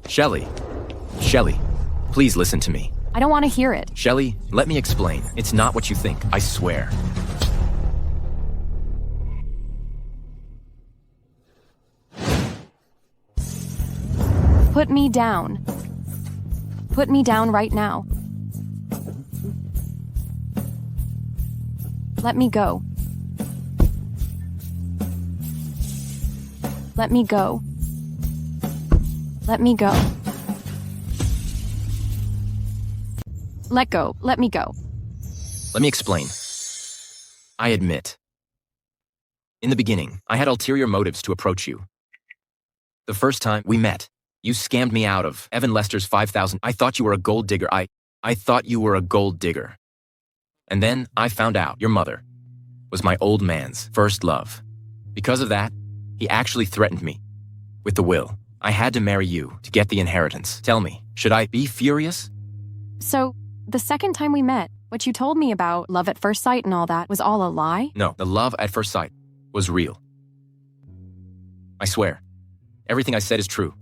Shelley, please listen to me. I don't want to hear it. Shelley, let me explain. It's not what you think, I swear. Put me down. Put me down right now. Let me go. Let me go. Let me go. Let go. Let me go. Let me explain. I admit. In the beginning, I had ulterior motives to approach you. The first time we met, you scammed me out of Evan Lester's $5,000. I thought you were a gold digger. I thought you were a gold digger. And then I found out your mother was my old man's first love. Because of that, he actually threatened me with the will. I had to marry you to get the inheritance. Tell me, should I be furious? So, the second time we met, what you told me about love at first sight and all that was all a lie? No, the love at first sight was real. I swear. Everything I said is true.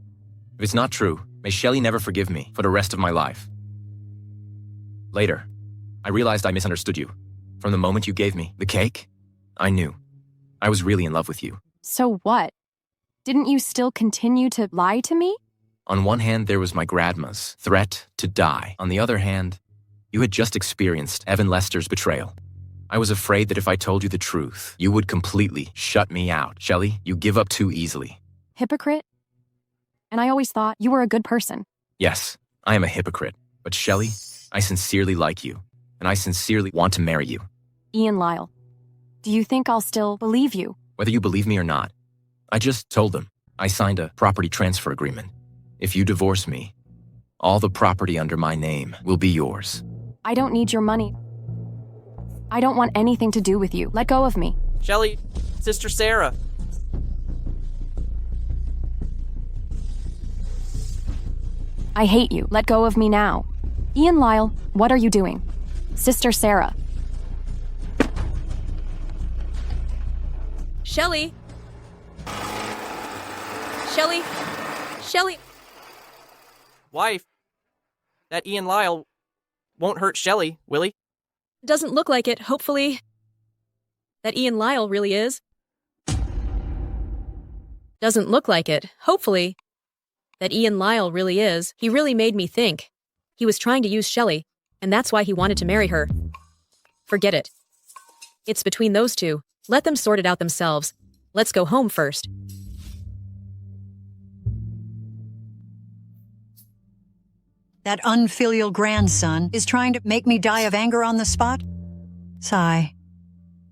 If it's not true, may Shelley never forgive me for the rest of my life. Later, I realized I misunderstood you. From the moment you gave me the cake, I knew. I was really in love with you. So what? Didn't you still continue to lie to me? On one hand, there was my grandma's threat to die. On the other hand, you had just experienced Evan Lester's betrayal. I was afraid that if I told you the truth, you would completely shut me out. Shelley, you give up too easily. Hypocrite? And I always thought you were a good person. Yes, I am a hypocrite. But Shelley, I sincerely like you, and I sincerely want to marry you. Ian Lyle, do you think I'll still believe you? Whether you believe me or not, I just told them I signed a property transfer agreement. If you divorce me, all the property under my name will be yours. I don't need your money. I don't want anything to do with you. Let go of me. Shelley, Sister Sarah. I hate you. Let go of me now. Ian Lyle, what are you doing? Sister Sarah. Shelley. Shelley. Shelley. Wife, that Ian Lyle won't hurt Shelley, will he? Doesn't look like it, hopefully. That Ian Lyle really is. Doesn't look like it, hopefully. That Ian Lyle really is. He really made me think. He was trying to use Shelley, and that's why he wanted to marry her. Forget it. It's between those two. Let them sort it out themselves. Let's go home first. That unfilial grandson is trying to make me die of anger on the spot? Sigh.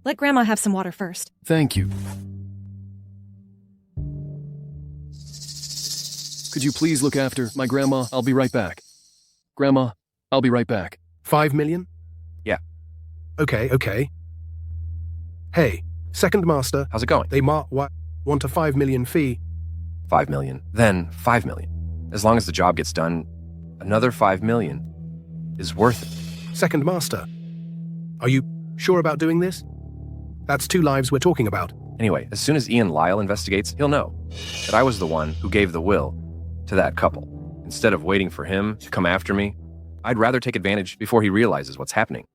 Let Grandma have some water first. Thank you. Could you please look after my grandma? I'll be right back. Grandma, I'll be right back. 5 million? Yeah. Okay. Hey, second master. How's it going? They want a 5 million fee. 5 million. Then 5 million. As long as the job gets done, another 5 million is worth it. Second master, are you sure about doing this? That's 2 lives we're talking about. Anyway, as soon as Ian Lyle investigates, he'll know that I was the one who gave the will to that couple. Instead of waiting for him to come after me, I'd rather take advantage before he realizes what's happening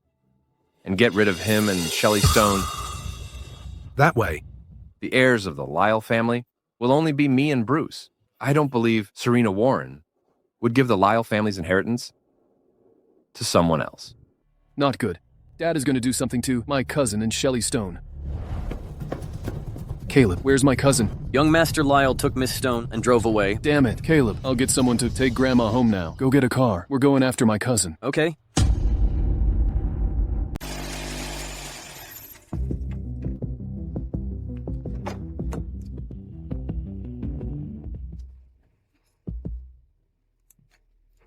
and get rid of him and Shelley Stone. That way. The heirs of the Lyle family will only be me and Bruce. I don't believe Serena Warren would give the Lyle family's inheritance to someone else. Not good. Dad is going to do something to my cousin and Shelley Stone. Caleb, where's my cousin? Young Master Lyle took Miss Stone and drove away. Damn it, Caleb. I'll get someone to take Grandma home now. Go get a car. We're going after my cousin. Okay.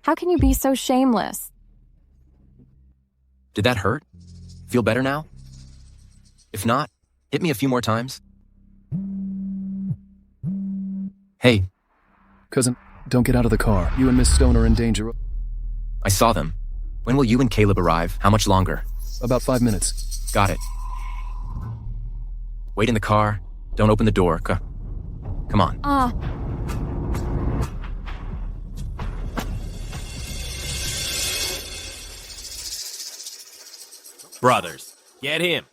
How can you be so shameless? Did that hurt? Feel better now? If not, hit me a few more times. Hey. Cousin, don't get out of the car. You and Miss Stone are in danger. I saw them. When will you and Caleb arrive? How much longer? About 5 minutes. Got it. Wait in the car. Don't open the door. Come on. Brothers, get him.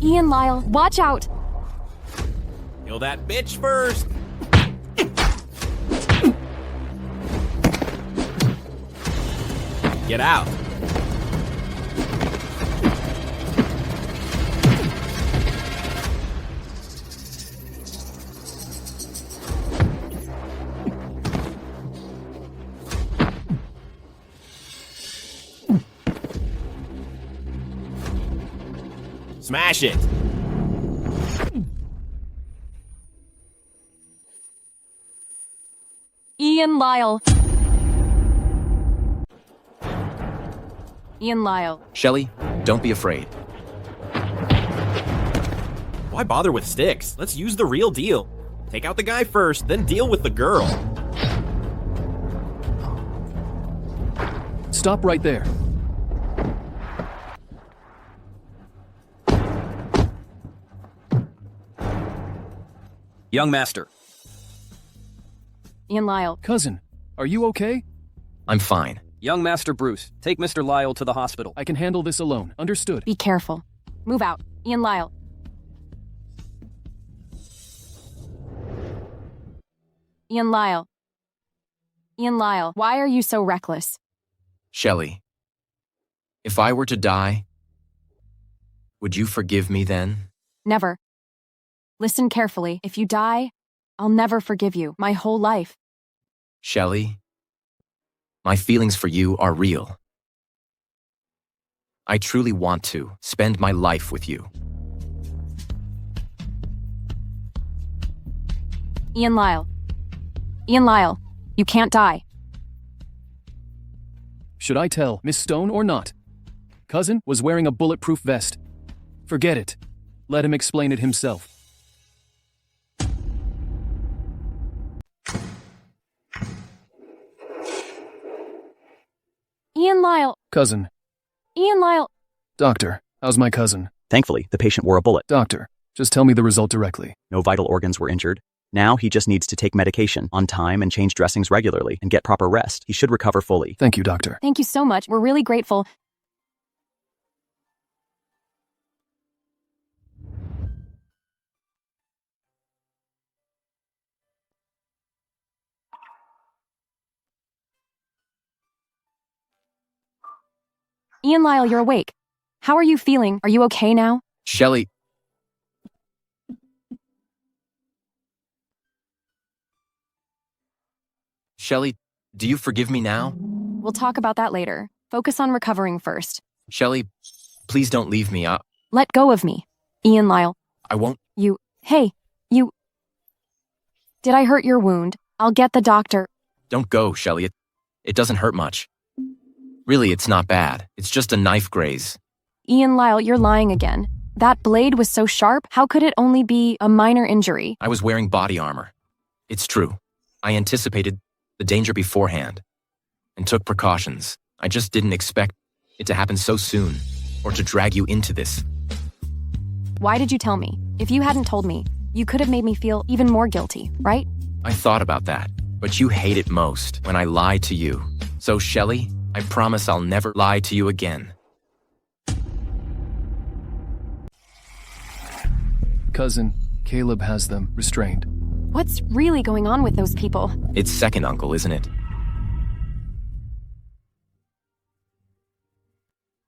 Ian Lyle, watch out! Kill that bitch first. Get out. Smash it! Ian Lyle. Ian Lyle. Shelley, don't be afraid. Why bother with sticks? Let's use the real deal. Take out the guy first, then deal with the girl. Stop right there. Young master. Ian Lyle. Cousin, are you okay? I'm fine. Young Master Bruce, take Mr. Lyle to the hospital. I can handle this alone. Understood. Be careful. Move out. Ian Lyle. Ian Lyle. Ian Lyle, why are you so reckless? Shelley, if I were to die, would you forgive me then? Never. Listen carefully. If you die, I'll never forgive you. My whole life. Shelley, my feelings for you are real. I truly want to spend my life with you. Ian Lyle. Ian Lyle, you can't die. Should I tell Miss Stone or not? Cousin was wearing a bulletproof vest. Forget it. Let him explain it himself. Ian Lyle. Cousin. Ian Lyle. Doctor, how's my cousin? Thankfully, the patient wore a bullet. Doctor, just tell me the result directly. No vital organs were injured. Now he just needs to take medication on time and change dressings regularly and get proper rest. He should recover fully. Thank you, doctor. Thank you so much. We're really grateful. Ian Lyle, you're awake. How are you feeling? Are you okay now? Shelley. Shelley, do you forgive me now? We'll talk about that later. Focus on recovering first. Shelley, please don't leave me. Let go of me. Ian Lyle. I won't. Hey, you. Did I hurt your wound? I'll get the doctor. Don't go, Shelley. It doesn't hurt much. Really, it's not bad. It's just a knife graze. Ian Lyle, you're lying again. That blade was so sharp, how could it only be a minor injury? I was wearing body armor. It's true. I anticipated the danger beforehand and took precautions. I just didn't expect it to happen so soon or to drag you into this. Why did you tell me? If you hadn't told me, you could have made me feel even more guilty, right? I thought about that, but you hate it most when I lie to you. So, Shelley, I promise I'll never lie to you again. Cousin, Caleb has them restrained. What's really going on with those people? It's second uncle, isn't it?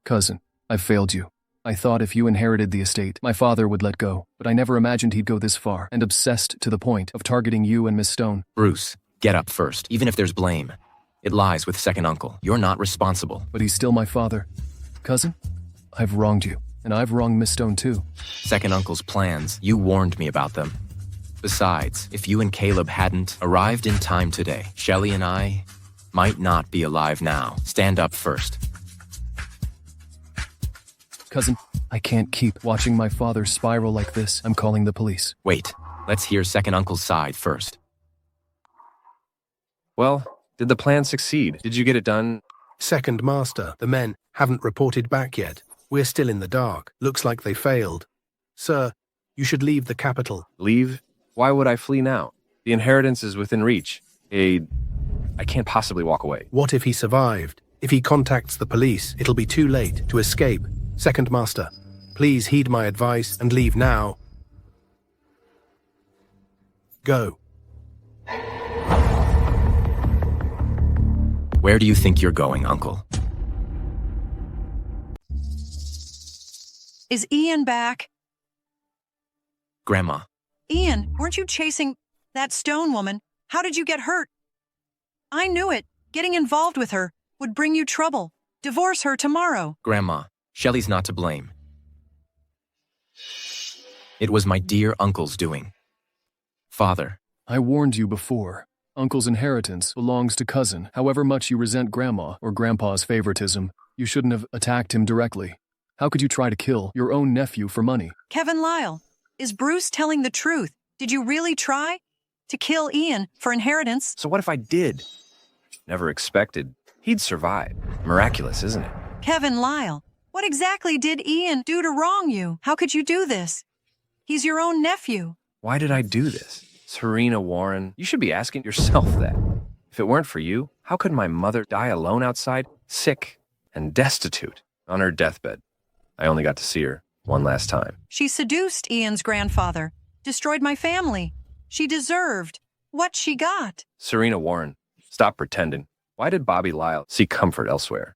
Cousin, I've failed you. I thought if you inherited the estate, my father would let go, but I never imagined he'd go this far and obsessed to the point of targeting you and Miss Stone. Bruce, get up first, even if there's blame. It lies with second uncle. You're not responsible. But he's still my father. Cousin, I've wronged you, and I've wronged Miss Stone too. Second uncle's plans, you warned me about them. Besides, if you and Caleb hadn't arrived in time today, Shelley and I might not be alive now. Stand up first. Cousin, I can't keep watching my father spiral like this. I'm calling the police. Wait, let's hear second uncle's side first. Well, did the plan succeed? Did you get it done? Second Master, the men haven't reported back yet. We're still in the dark. Looks like they failed. Sir, you should leave the capital. Leave? Why would I flee now? The inheritance is within reach. I can't possibly walk away. What if he survived? If he contacts the police, it'll be too late to escape. Second Master, please heed my advice and leave now. Go. Where do you think you're going, Uncle? Is Ian back? Grandma. Ian, weren't you chasing that Stone woman? How did you get hurt? I knew it. Getting involved with her would bring you trouble. Divorce her tomorrow. Grandma, Shelley's not to blame. It was my dear uncle's doing. Father. I warned you before. Uncle's inheritance belongs to cousin. However much you resent grandma or grandpa's favoritism, you shouldn't have attacked him directly. How could you try to kill your own nephew for money? Kevin Lyle, Is Bruce telling the truth? Did you really try to kill Ian for inheritance? So what if I did? Never expected he'd survive. Miraculous, isn't it? Kevin Lyle, what exactly did Ian do to wrong you? How could you do this? He's your own nephew. Why did I do this? Serena Warren, you should be asking yourself that. If it weren't for you, how could my mother die alone outside, sick and destitute, on her deathbed? I only got to see her one last time. She seduced Ian's grandfather, destroyed my family. She deserved what she got. Serena Warren, stop pretending. Why did Bobby Lyle seek comfort elsewhere?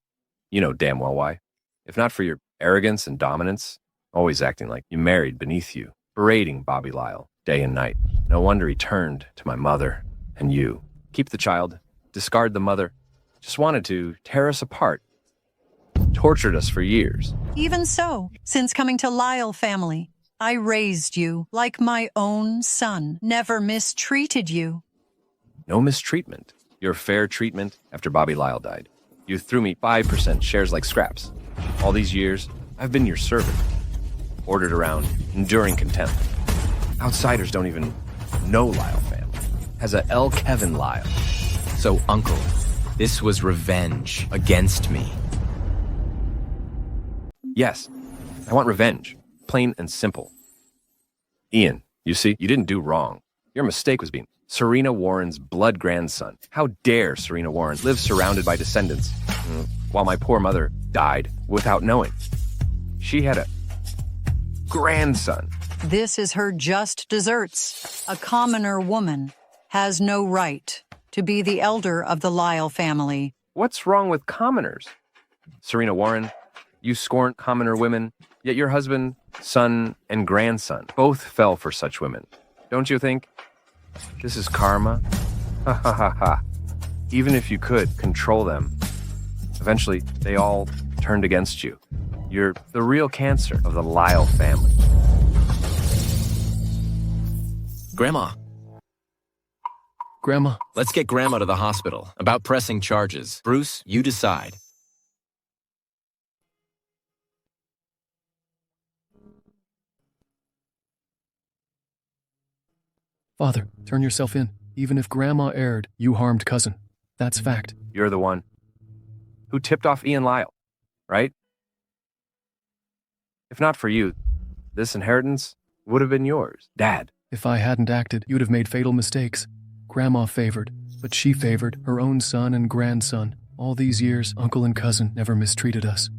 You know damn well why. If not for your arrogance and dominance, always acting like you married beneath you, berating Bobby Lyle day and night. No wonder he turned to my mother and you. Keep the child, discard the mother. Just wanted to tear us apart. Tortured us for years. Even so, since coming to Lyle family, I raised you like my own son, never mistreated you. No mistreatment. Your fair treatment after Bobby Lyle died. You threw me 5% shares like scraps. All these years, I've been your servant. Ordered around, enduring contempt. Outsiders don't even know Lyle family. Has a L. Kevin Lyle. So, Uncle, this was revenge against me. Yes, I want revenge. Plain and simple. Ian, you see, you didn't do wrong. Your mistake was being Serena Warren's blood grandson. How dare Serena Warren live surrounded by descendants, while my poor mother died without knowing. She had a grandson. This is her just desserts. A commoner woman has no right to be the elder of the Lyle family. What's wrong with commoners? Serena Warren, you scorn commoner women, yet your husband, son, and grandson both fell for such women. Don't you think? This is karma? Ha ha ha ha. Even if you could control them, eventually they all turned against you. You're the real cancer of the Lyle family. Grandma. Grandma. Let's get Grandma to the hospital. About pressing charges. Bruce, you decide. Father, turn yourself in. Even if Grandma erred, you harmed cousin. That's fact. You're the one who tipped off Ian Lyle, right? If not for you, this inheritance would have been yours, Dad. If I hadn't acted, you'd have made fatal mistakes. Grandma favored, but she favored her own son and grandson. All these years, uncle and cousin never mistreated us.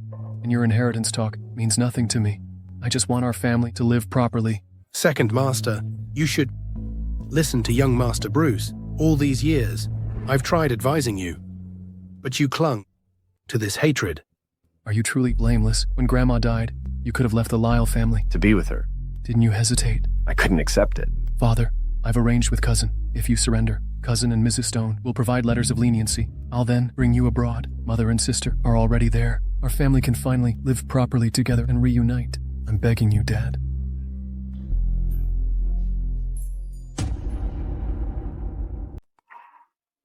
And your inheritance talk means nothing to me. I just want our family to live properly. Second Master, you should listen to young Master Bruce. All these years, I've tried advising you, but you clung to this hatred. Are you truly blameless? When Grandma died, you could have left the Lyle family. To be with her. Didn't you hesitate? I couldn't accept it. Father, I've arranged with cousin. If you surrender, cousin and Mrs. Stone will provide letters of leniency. I'll then bring you abroad. Mother and sister are already there. Our family can finally live properly together and reunite. I'm begging you, Dad.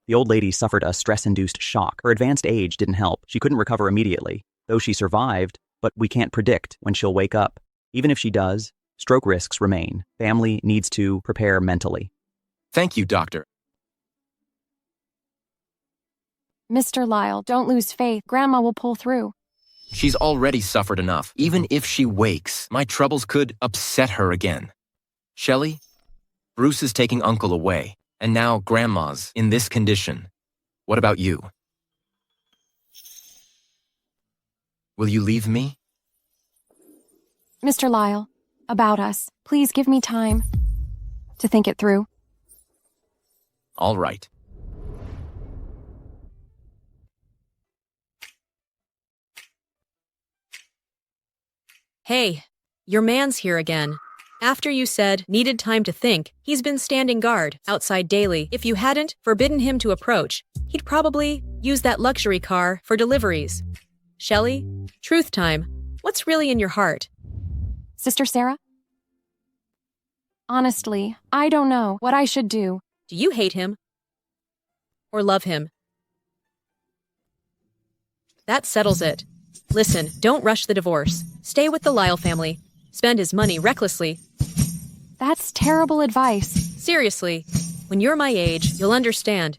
The old lady suffered a stress-induced shock. Her advanced age didn't help. She couldn't recover immediately. Though she survived, but we can't predict when she'll wake up. Even if she does, stroke risks remain. Family needs to prepare mentally. Thank you, Doctor. Mr. Lyle, don't lose faith. Grandma will pull through. She's already suffered enough. Even if she wakes, my troubles could upset her again. Shelley, Bruce is taking Uncle away, and now Grandma's in this condition. What about you? Will you leave me? Mr. Lyle, about us. Please give me time to think it through. All right. Hey, your man's here again. After you said needed time to think, he's been standing guard outside daily. If you hadn't forbidden him to approach, he'd probably use that luxury car for deliveries. Shelley, truth time. What's really in your heart? Sister Sarah? Honestly, I don't know what I should do. Do you hate him? Or love him? That settles it. Listen, don't rush the divorce. Stay with the Lyle family. Spend his money recklessly. That's terrible advice. Seriously, when you're my age, you'll understand.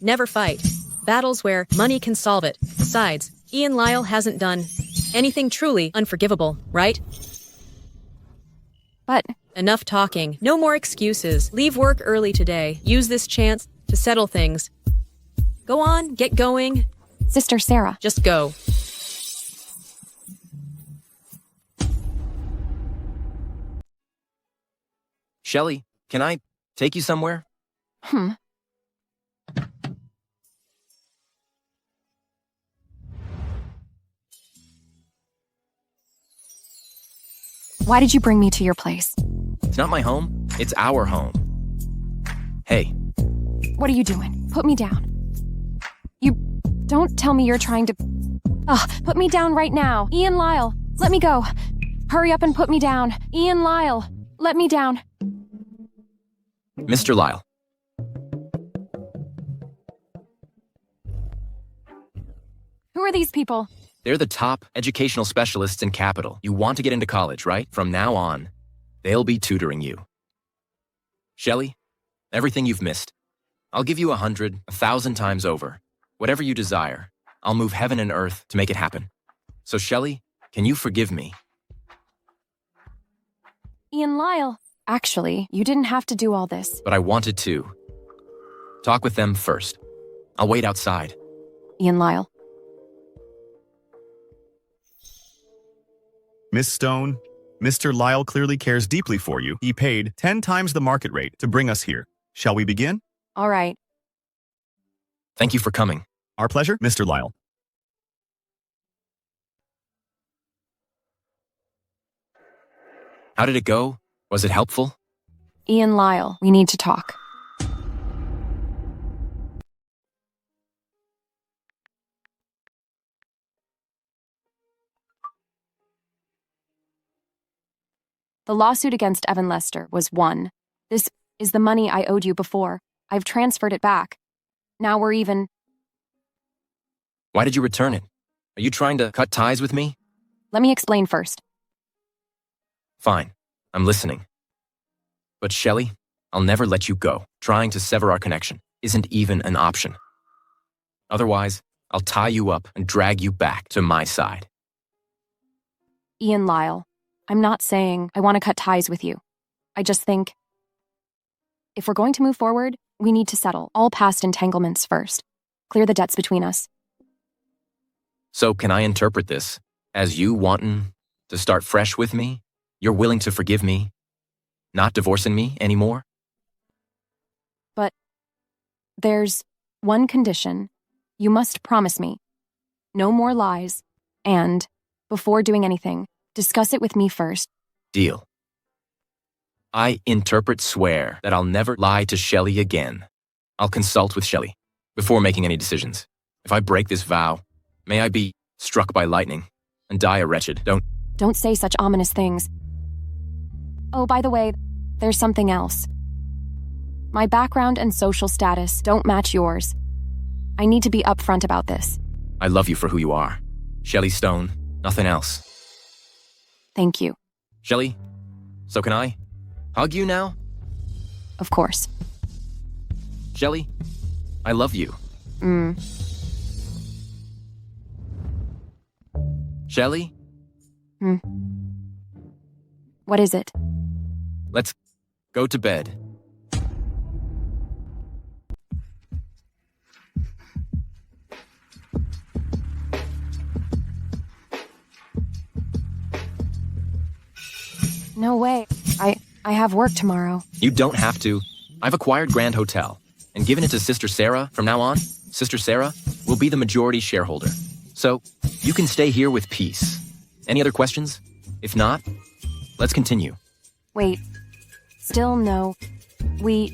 Never fight. Battles where money can solve it. Besides, Ian Lyle hasn't done anything truly unforgivable, right? But enough talking. No more excuses. Leave work early today. Use this chance to settle things. Go on, get going. Sister Sarah. Just go. Shelley, can I take you somewhere? Why did you bring me to your place? It's not my home. It's our home. Hey. What are you doing? Put me down. You don't tell me you're trying to... put me down right now. Ian Lyle, let me go. Hurry up and put me down. Ian Lyle, let me down. Mr. Lyle. Who are these people? They're the top educational specialists in Capital. You want to get into college, right? From now on, they'll be tutoring you. Shelley, everything you've missed. I'll give you 100, 1,000 times over. Whatever you desire, I'll move heaven and earth to make it happen. So Shelley, can you forgive me? Ian Lyle. Actually, you didn't have to do all this. But I wanted to. Talk with them first. I'll wait outside. Ian Lyle. Miss Stone, Mr. Lyle clearly cares deeply for you. He paid 10 times the market rate to bring us here. Shall we begin? All right. Thank you for coming. Our pleasure, Mr. Lyle. How did it go? Was it helpful? Ian Lyle, we need to talk. The lawsuit against Evan Lester was won. This is the money I owed you before. I've transferred it back. Now we're even. Why did you return it? Are you trying to cut ties with me? Let me explain first. Fine. I'm listening. But Shelley, I'll never let you go. Trying to sever our connection isn't even an option. Otherwise, I'll tie you up and drag you back to my side. Ian Lyle, I'm not saying I want to cut ties with you. I just think if we're going to move forward, we need to settle all past entanglements first. Clear the debts between us. So can I interpret this as you wanting to start fresh with me? You're willing to forgive me? Not divorcing me anymore? But there's one condition. You must promise me. No more lies. And, before doing anything, discuss it with me first. Deal. I swear that I'll never lie to Shelley again. I'll consult with Shelley before making any decisions. If I break this vow, may I be struck by lightning and die a wretched. Don't say such ominous things. Oh, by the way, there's something else. My background and social status don't match yours. I need to be upfront about this. I love you for who you are. Shelley Stone, nothing else. Thank you. Shelley, so can I hug you now? Of course. Shelley, I love you. Shelley? What is it? Let's go to bed. No way. I have work tomorrow. You don't have to. I've acquired Grand Hotel and given it to Sister Sarah from now on. Sister Sarah will be the majority shareholder. So you can stay here with peace. Any other questions? If not, let's continue. Wait. Still no. We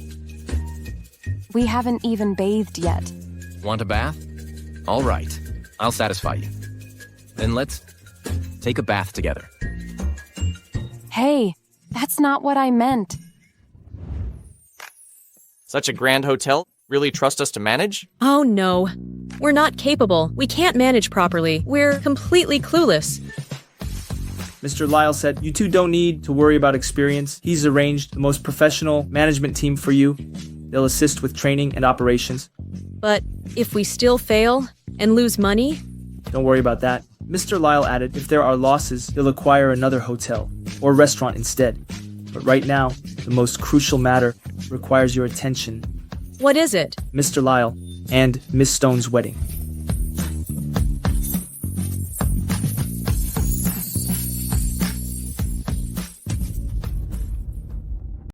haven't even bathed yet. Want a bath? All right. I'll satisfy you. Then let's take a bath together. Hey, that's not what I meant. Such a grand hotel? Really trust us to manage? Oh no. We're not capable. We can't manage properly. We're completely clueless. Mr. Lyle said you two don't need to worry about experience. He's arranged the most professional management team for you. They'll assist with training and operations. But if we still fail and lose money? Don't worry about that. Mr. Lyle added if there are losses, they'll acquire another hotel or restaurant instead. But right now, the most crucial matter requires your attention. What is it? Mr. Lyle and Miss Stone's wedding.